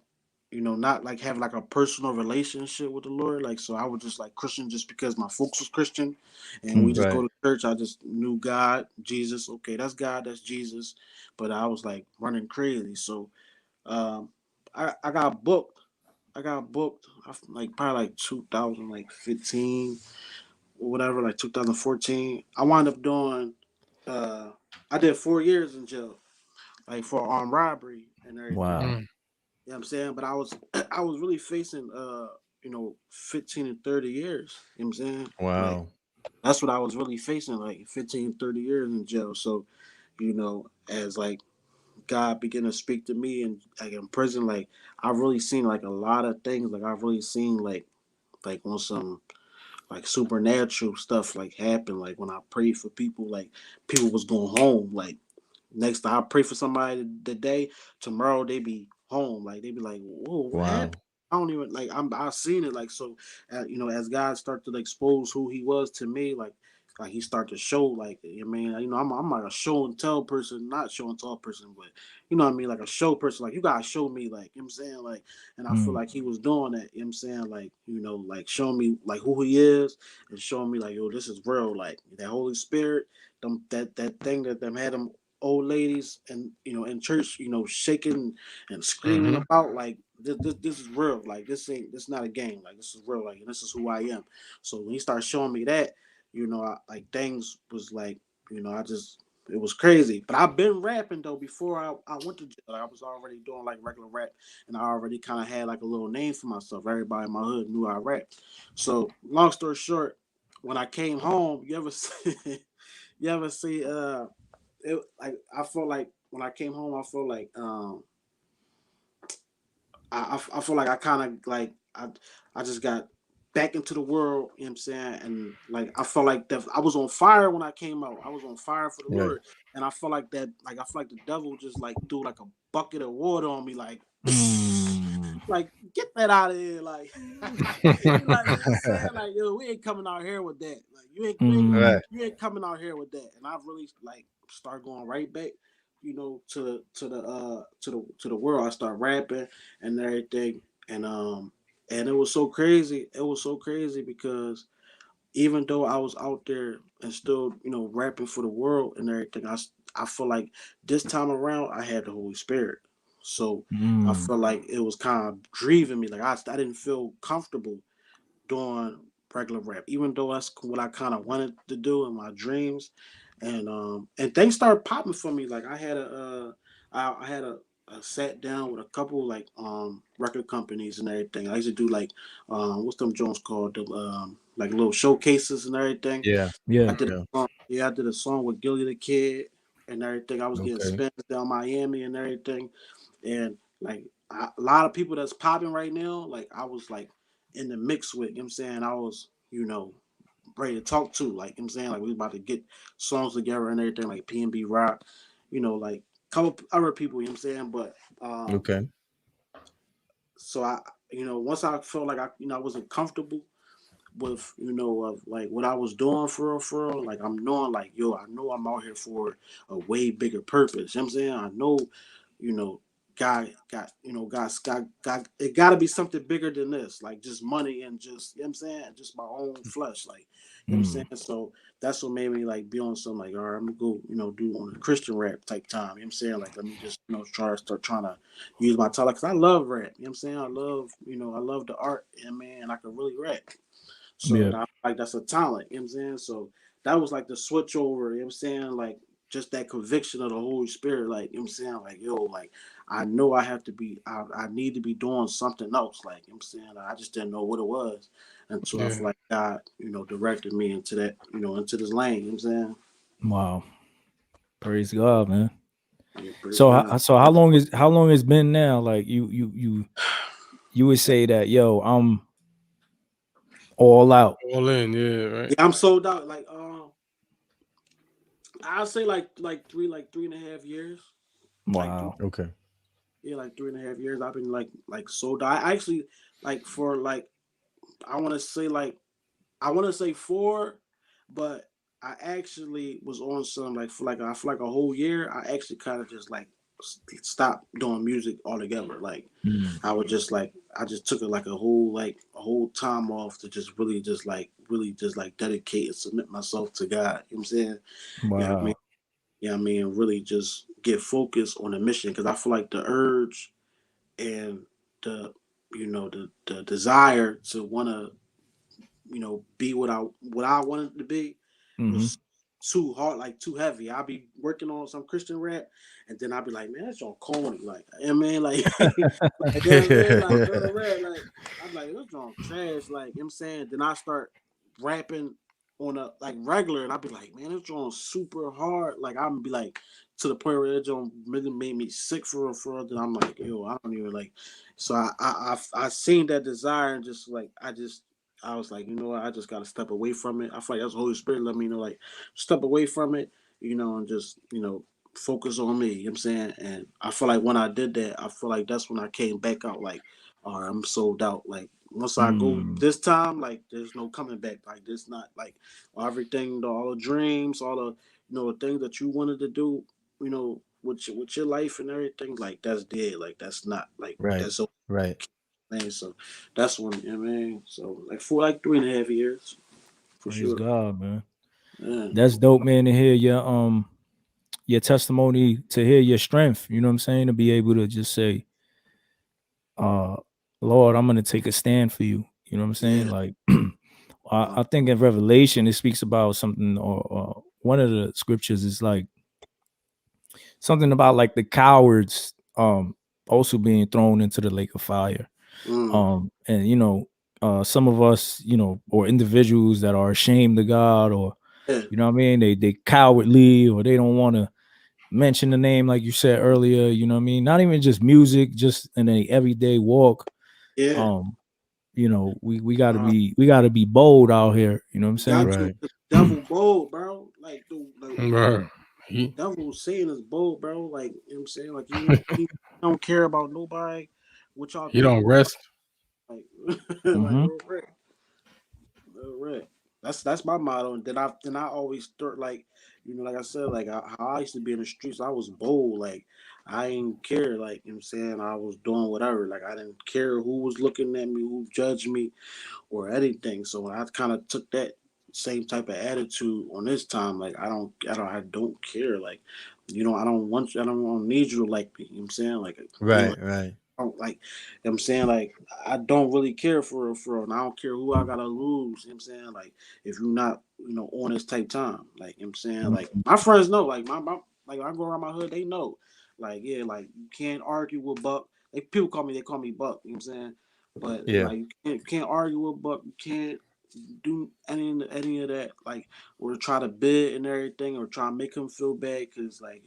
not like having like a personal relationship with the Lord. Like, so I was just like Christian just because my folks was Christian, and we just Right. go to church. I just knew God, Jesus. Okay, that's God, that's Jesus. But I was like running crazy. So um, I got booked. Like probably like 2015 or whatever, like 2014. I wound up doing. I did 4 years in jail, like for armed robbery and everything. Wow. Mm. You know what I'm saying? But I was I was really facing 15 and 30 years. You know what I'm saying? Like Wow. that's what I was really facing, like 15, 30 years in jail. So, as like God began to speak to me and like in prison, like I've really seen like a lot of things. Like I've really seen like on some like supernatural stuff like happen. Like when I prayed for people, like people was going home. Like next time I pray for somebody today, tomorrow they be home. Like they be like, "Whoa, what Wow. happened?" I don't even like. I seen it like so. As God started to expose who He was to me, like He started to show like, I mean, I'm like a show and tell person, not show and tell person, but you know what I mean, like a show person. Like you gotta show me, like you know what I'm saying, like, and I feel Mm. like He was doing that. You know what I'm saying, like like showing me like who He is and showing me like, yo, this is real. Like that Holy Spirit, that thing that them had them old ladies and in church, shaking and screaming Mm-hmm. about like this is real. Like this not a game. Like this is real. Like this is who I am. So when he started showing me that, like things was like, I just it was crazy. But I've been rapping though before I went to jail. Like, I was already doing like regular rap, and I already kind of had like a little name for myself. Everybody in my hood knew I rap. So long story short, when I came home, you ever see, you ever see it, like I felt like when I came home, I felt like I feel like I kind of like I just got back into the world, you know what I'm saying? And like I felt like that I was on fire when I came out. I was on fire for the Yeah. Lord. And I felt like that, like I feel like the devil just like threw like a bucket of water on me, like Mm. like get that out of here. Like you know what I'm saying? Like, yo, we ain't coming out here with that. Like Mm. Right. you ain't coming out here with that. And I really like start going right back, to the world. I start rapping and everything. And it was so crazy. It was so crazy because even though I was out there and still, rapping for the world and everything, I feel like this time around I had the Holy Spirit. So I Mm. feel like it was kind of driving me. Like I didn't feel comfortable doing regular rap, even though that's what I kind of wanted to do in my dreams. And things started popping for me. Like I had a sat down with a couple like record companies and everything. I used to do like what's them Jones called, the like little showcases and everything. Yeah. Yeah. I did Yeah. a song, yeah, I did a song with Gilly the Kid and everything. I was getting Okay. spins down Miami and everything. And like a lot of people that's popping right now, like I was like in the mix with, you know what I'm saying? I was, ready to talk to, like, you know what I'm saying? Like we was about to get songs together and everything, like PNB Rock, like a couple other people, you know what I'm saying? But Okay. so I once I felt like I wasn't comfortable you know, of like what I was doing for real, like I'm knowing like, yo, I know I'm out here for a way bigger purpose. You know what I'm saying? I know, you know, God, it gotta be something bigger than this, like just money and just, you know what I'm saying, just my own flesh. Like, you know what I'm saying? So that's what made me like be on some like, all right, I'm gonna go, you know, do on a Christian rap type time. You know what I'm saying? Like, let me just, you know, start trying to use my talent, because I love rap. You know what I'm saying? I love, you know, I love the art, and man, I can really rap. So Yeah. and I like that's a talent, you know what I'm saying? So that was like the switch over, you know what I'm saying? Like just that conviction of the Holy Spirit, like, you know what I'm saying? Like, yo, like I know I have to be I need to be doing something else, like, you know what I'm saying? Like, I just didn't know what it was until I Yeah. feel like God, you know, directed me into that, you know, into this lane, you know what I'm saying? Wow. Praise God, man. Yeah, praise So God. so how long it's been now? Like you would say that, yo, I'm all out. All in, yeah, right. Yeah, I'm sold out. Like I'll say like 3.5 years. Like three, Wow. Okay. yeah, like 3.5 years. I've been like sold out. I actually like for like I want to say like I want to say four, but I actually was on some like for like I feel like a whole year. I actually kind of just like stopped doing music altogether. Like Mm. I would just like I just took it like a whole time off to just really just like dedicate and submit myself to God. You know what I'm saying? Yeah, I mean, Wow. yeah, I mean, really just get focused on the mission, because I feel like the urge and the you know the desire to want to be what I wanted to be Hmm. was too hard, like too heavy. I'll be working on some Christian rap, and then I'll be like, man, that's on corny. Like, I mean, like, like, you know what I'm saying? Like, real rap, like, I'm like, that's on trash. Like, you know what I'm saying? Then I start rapping on a like regular, and I'll be like, man, it's on super hard. Like, I'm be like, to the point where it don't really made me sick for real. Then I'm like, yo, I don't even like. So I seen that desire, and just like I was like, you know what, I just gotta step away from it. I feel like that's the Holy Spirit let me know, like, step away from it, and just, focus on me, you know what I'm saying? And I feel like when I did that, I feel like that's when I came back out like, all right, I'm sold out. Like once I go Mm. this time, like there's no coming back. Like this not like everything, all the dreams, all the the things that you wanted to do, with your life and everything, like that's dead. Like that's not like Right. that's so Right. man. So that's when, I mean, so like for like 3.5 years, for Praise sure. God, man. Yeah. That's dope, man, to hear your testimony, to hear your strength, you know what I'm saying? To be able to just say, Lord, I'm gonna take a stand for you. You know what I'm saying? Yeah. Like I think in Revelation it speaks about something, or one of the scriptures is like something about like the cowards also being thrown into the lake of fire. Mm. And some of us, or individuals that are ashamed of God, or Yeah. you know what I mean, they cowardly, or they don't want to mention the name, like you said earlier, you know what I mean? Not even just music, just in a everyday walk. Yeah. Um, we gotta be bold out here, you know what I'm saying? Got to. Right. The devil bold, bro. Like the Right. He devil saying is bold, bro. Like, you know what I'm saying? Like he don't care about nobody. What y'all he think don't about? rest. Like, like Mm-hmm. real rap. Real rap. That's my motto. And then I always start like, like I said, like how I used to be in the streets. I was bold. Like I didn't care. Like, you know what I'm saying, I was doing whatever. Like I didn't care who was looking at me, who judged me, or anything. So I kind of took that same type of attitude on this time. Like I don't care. Like, I don't need you to like me. You know what I'm saying? Like, Right. Right. I don't like, you know what I'm saying? Like, I don't really care for real. And I don't care who I gotta lose. You know what I'm saying? Like, if you're not, on this type time. Like, you know what I'm saying? Like, my friends know. Like, my like, when I go around my hood, they know. Like, yeah, like, you can't argue with Buck. People they call me Buck. You know what I'm saying? But, Yeah. like, you can't argue with Buck. You can't do any of that. Like, or try to bid and everything, or try to make him feel bad, because, like,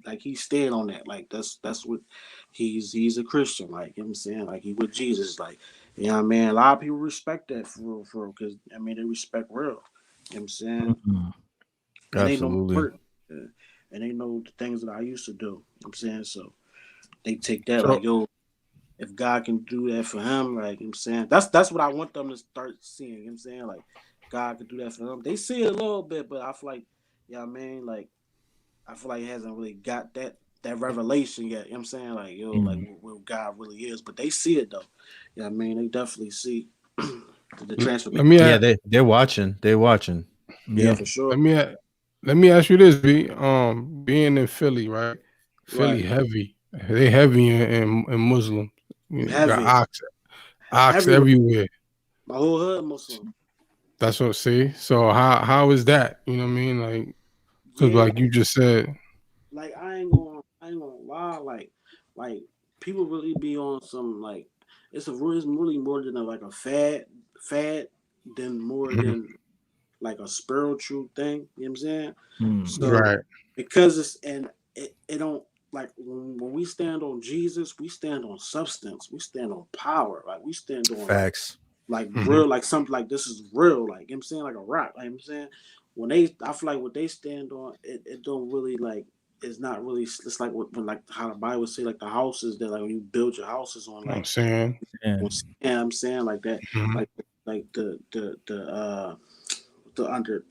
like he's staying on that. Like that's what he's a Christian. Like, you know what I'm saying, like he with Jesus. Like, man, a lot of people respect that for real, because I mean they respect real. You know what I'm saying? Mm-hmm. And they know my Absolutely. work. And they know the things that I used to do. You know what I'm saying? So they take that like, So yo. if God can do that for him, like, you know what I'm saying, that's what I want them to start seeing. You know what I'm saying, like, God could do that for them. They see it a little bit, but I feel like, yeah, I mean, like, I feel like he hasn't really got that revelation yet. You know what I'm saying, like, yo, like what God really is. But they see it though. Yeah, I mean, they definitely see the transformation. Let me Yeah, they're watching. They're watching. Yeah, for sure. let me ask you this, B. Being in Philly, right? Philly Right. heavy. They heavy in Muslim. You know, got Heavy. ox everywhere. My whole hood Muslim. That's what I see. So how is that? You know what I mean? Like, because Yeah, like you just said, like I ain't gonna lie, like people really be on some like it's really more than like a fad than more mhm, than like a spiritual thing. You know what I'm saying? So right? because it don't like when we stand on Jesus, we stand on substance, we stand on power, like we stand on Facts. like Mhm. real, like something like this is real, like you know what I'm saying, like a rock. Like you know what I'm saying, I feel like what they stand on, it don't really like it's not really it's like when like how the Bible say like the houses that like when you build your houses on You know what I'm like saying? on sand, I'm saying like that, Mhm. like the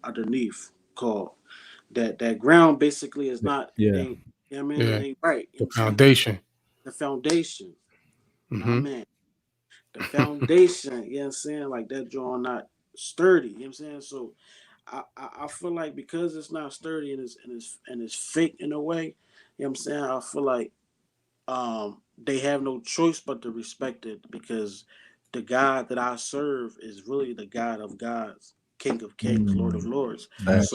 underneath called that ground basically is not it Yeah. ain't you know what I mean, it Yeah, ain't right. You know the what I'm saying? foundation. The foundation. Nah Hmm. man. The foundation, you know what I'm saying? Like that drawing not sturdy, you know what I'm saying? So I feel like because it's not sturdy and it's fake in a way, you know what I'm saying? I feel like they have no choice but to respect it because the God that I serve is really the God of gods, King of kings, Lord of lords. So Facts.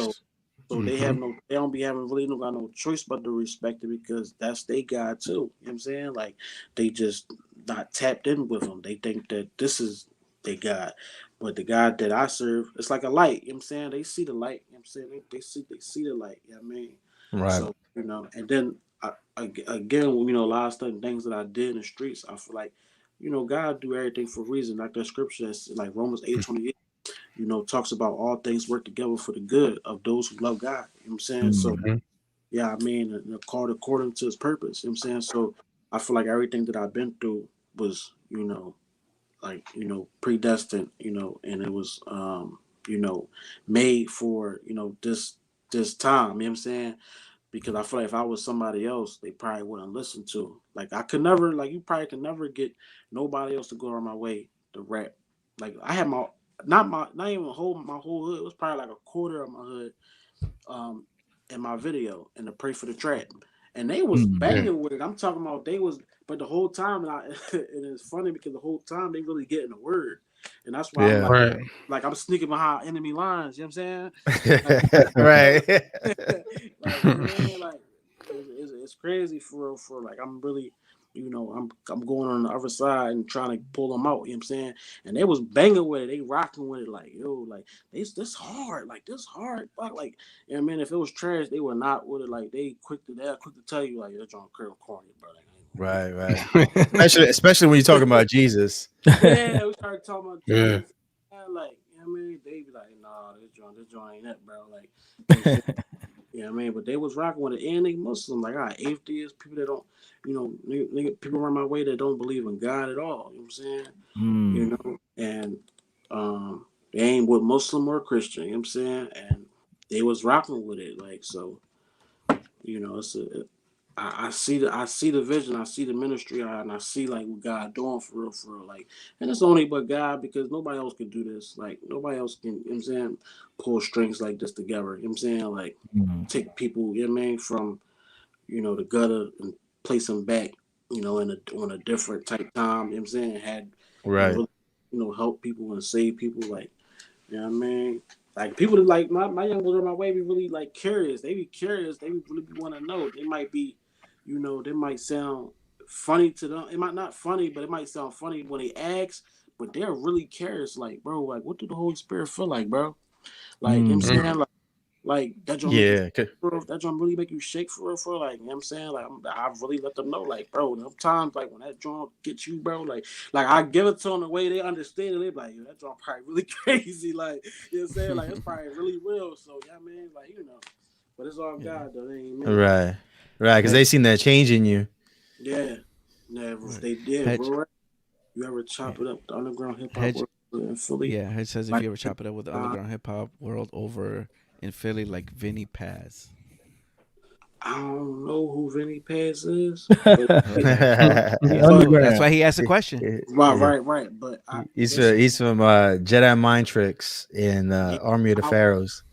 so Hmm. they don't be having really no got no choice but to respect it because that's their God too. You know what I'm saying? Like they just not tapped in with them. They think that this is their God. But the God that I serve, it's like a light, you know what I'm saying? They see the light, you know what I'm saying? They see the light, you know what I mean? Right. So, and then again, a lot of stuff, things that I did in the streets, I feel like, God do everything for a reason. Like that scripture that's like Romans 8:28, talks about all things work together for the good of those who love God. You know what I'm saying? So Mm. Hmm. yeah, I mean, called according to his purpose. You know what I'm saying? So I feel like everything that I've been through was, like, predestined, and it was made for, this time, you know what I'm saying? Because I feel like if I was somebody else, they probably wouldn't listen to. Like I could never, like you probably could never get nobody else to go on my way to rap. Like I had not even my whole hood. It was probably like a quarter of my hood, um, in my video and to pray for the trap. And they was Mm. Yeah, banging with it. I'm talking about they was, but the whole time, and it's funny because the whole time they really getting the word, and that's why I'm Yeah. right. like I'm sneaking behind enemy lines. You know what I'm saying? Like, Right. like you know what I mean? Like it's crazy for real. For like I'm really, I'm going on the other side and trying to pull them out. You know what I'm saying? And they was banging with it. They rocking with it. Like yo, like this hard. Like this hard. Fuck. Like you know what I mean? If it was trash, they were not with it. Like they're quick to tell you like you're John Curl corny, bro. Like, Right. Right. Especially when you're talking about Jesus. yeah, we started talking about Yeah. Jesus. And like, you know what I mean? They be like, nah, this joint ain't it, bro. Like, you know what I'm saying? Yeah, I mean, but they was rocking with it, and they Muslim. Like, I atheists, people that don't, people around my way that don't believe in God at all. You know what I'm saying? Mm. And they ain't with Muslim or Christian. You know what I'm saying? And they was rocking with it, like so. It's I see the vision, I see the ministry, and I see like what God doing for real, like, and it's only but God because nobody else can do this. Like nobody else can, you know what I'm saying, pull strings like this together. You know what I'm saying? Like Mm. take people, you know what I mean, from the gutter and place them back, on a different type time. You know what I'm saying? And Right. really, help people and save people. Like you know what I mean? Like people like my young boys on my way be really like curious. They be curious. They really want to know. They might be, they might sound funny to them. It might not funny, but it might sound funny when they ask. But they're really curious. Like, bro, like what do the Holy Spirit feel like, bro? Like, you know what I'm Mm. saying? Like that don't make you Yeah. bro, that joint really make you shake for real, like, you know what I'm saying? Like, I really let them know, like, bro, sometimes, like, when that joint gets you, bro, like, I give it to them the way they understand it, they be like, yo, that joint probably really crazy, like, you know what I'm saying? Like, it's probably really real, so, yeah, man, like, but it's all Yeah. God, though, it ain't me. Right. Right. Because Hey, they seen that change in you. Yeah, Never. Right. They did. Hedge, Bro. You ever chop it up the underground hip hop Hedge, in Philly? yeah, Hedge says if Like, you ever chop it up with the underground hip hop world over in Philly, like Vinny Paz. I don't know who Vinny Paz is, but Okay, The so that's why underground. he asked the question. right. But I listen. He's from Jedi Mind Tricks in Yeah, Army of the I, Pharaohs.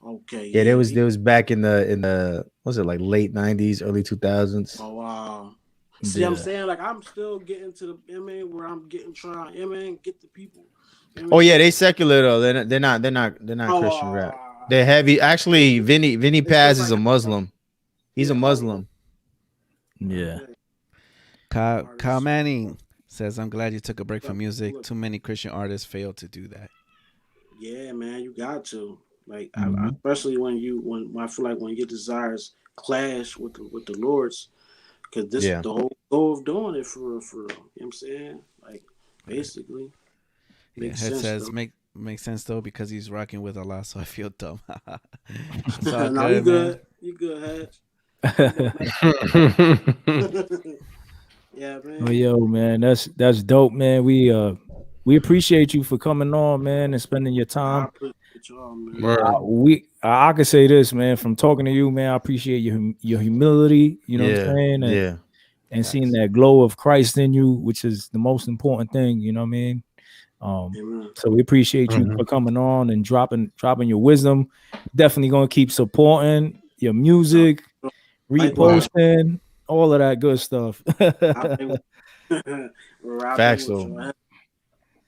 okay, Yeah, yeah. there was back in the was it like late 90s, early 2000s. Oh wow. See, I'm Yeah. saying like I'm still getting to the where I'm getting trying, get the people. Oh yeah, they secular though. They're not Christian rap. They're heavy. Actually, Vinny They still Paz is like a Muslim. He's a Muslim. Yeah. okay. Kyle Manning says, I'm glad you took a break from music. Look, Too many Christian artists fail to do that. yeah, man, you got to like, Mhm. especially when I feel like when your desires clash with the Lord's, because this Yeah. the whole goal of doing it for real, for real. You know what I'm saying? Like, basically, Yeah, makes Head sense says, though. makes sense though because he's rocking with Allah, so I feel dumb. It's all No, you good, man. good. You good, Hedge. You good. Yeah, Oh, man. yo, man, that's dope, man. We appreciate you for coming on, man, and spending your I time. appreciate y'all, man. Word. I could say this, man, from talking to you, man. I appreciate your humility. You know what I'm saying, Yeah. and seeing Facts. that glow of Christ in you, which is the most important thing. You know what I mean? Amen. So we appreciate you Mhm. for coming on and dropping your wisdom. Definitely gonna keep supporting your music, Likewise, reposting, all of that good stuff. we're rapping Facts with though.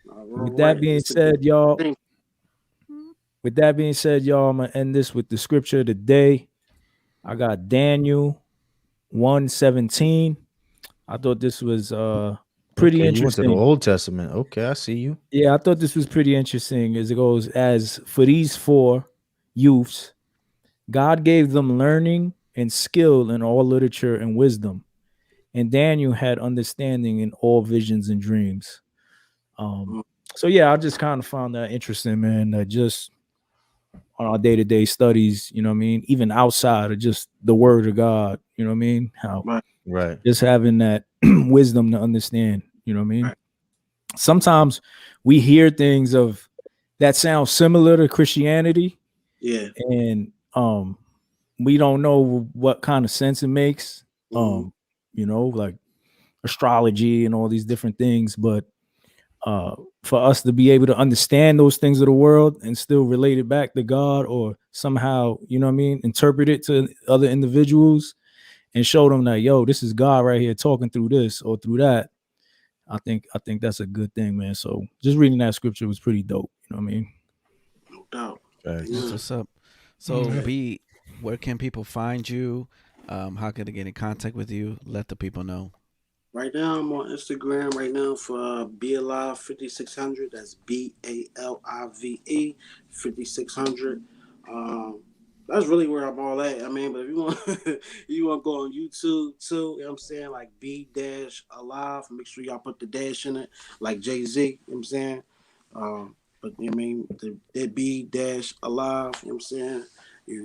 y'all. With that being It's a good said, y'all. thing. With that being said, y'all, I'm gonna end this with the scripture today. I got Daniel 1:17. I thought this was pretty Okay, you went to the interesting. Old Testament. Okay, I see you. Yeah, I thought this was pretty interesting as it goes. As for these four youths, God gave them learning and skill in all literature and wisdom. And Daniel had understanding in all visions and dreams. Mm. So yeah, I just kind of found that interesting, man. Just on our day-to-day studies, you know what I mean? Even outside of just the word of God, you know what I mean? How Right, Right. just having that wisdom to understand, you know what I mean? right. Sometimes we hear things of that sound similar to Christianity, Yeah. and we don't know what kind of sense it makes. Mhm. Like astrology and all these different things, but for us to be able to understand those things of the world and still relate it back to God, or somehow, you know what I mean, interpret it to other individuals and show them that, yo, this is God right here talking through this or through that. I think that's a good thing, man. So just reading that scripture was pretty dope. You know what I mean? No doubt. Facts. That's Amen. what's up. So, Yeah. B, where can people find you? How can they get in contact with you? Let the people know. Right now, I'm on Instagram right now for balive 5600. That's BALIVE 5600. That's really where I'm all at. I mean, but if you want, you want to go on YouTube too. You know what I'm saying? Like B dash alive. Make sure y'all put the dash in it, like Jay-Z. You know what I'm saying? But I mean, the B dash alive. You know what I'm saying?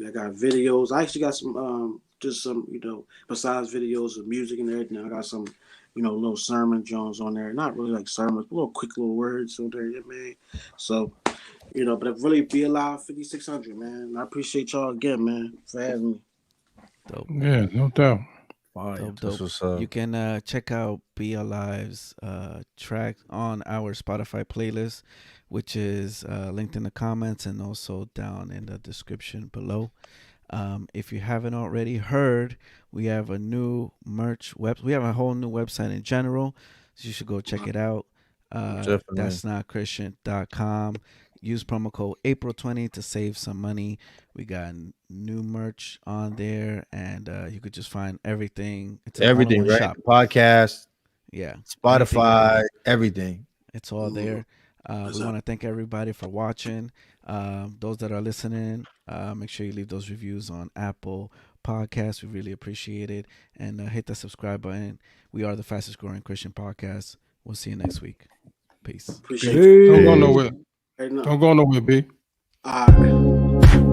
I got videos. I actually got some, just some, besides videos of music and everything. I got some, little sermon Jones on there. Not really like sermons, but little quick little words on there, man. So, but it really be alive 5600, man. I appreciate y'all again, man, for having me. Dope. Yeah, no doubt. Fire. Dope, That's dope. what's up. You can check out Be Alive's track on our Spotify playlist, which is linked in the comments and also down in the description below. If you haven't already heard, we have a new merch we have a whole new website in general, so you should go check it out. Definitely. That's not Christian.com. Use promo code April20 to save some money. We got new merch on there, and you could just find everything. It's an Everything, all-in-one right? shop. Podcast, Yeah, Spotify, everything. it's all there. We want to thank everybody for watching. Those that are listening, make sure you leave those reviews on Apple Podcasts. We really appreciate it. And hit the subscribe button. We are the fastest growing Christian podcast. We'll see you next week. Peace. Appreciate you. Don't go Peace. nowhere. Right now. Don't go nowhere, B. All right.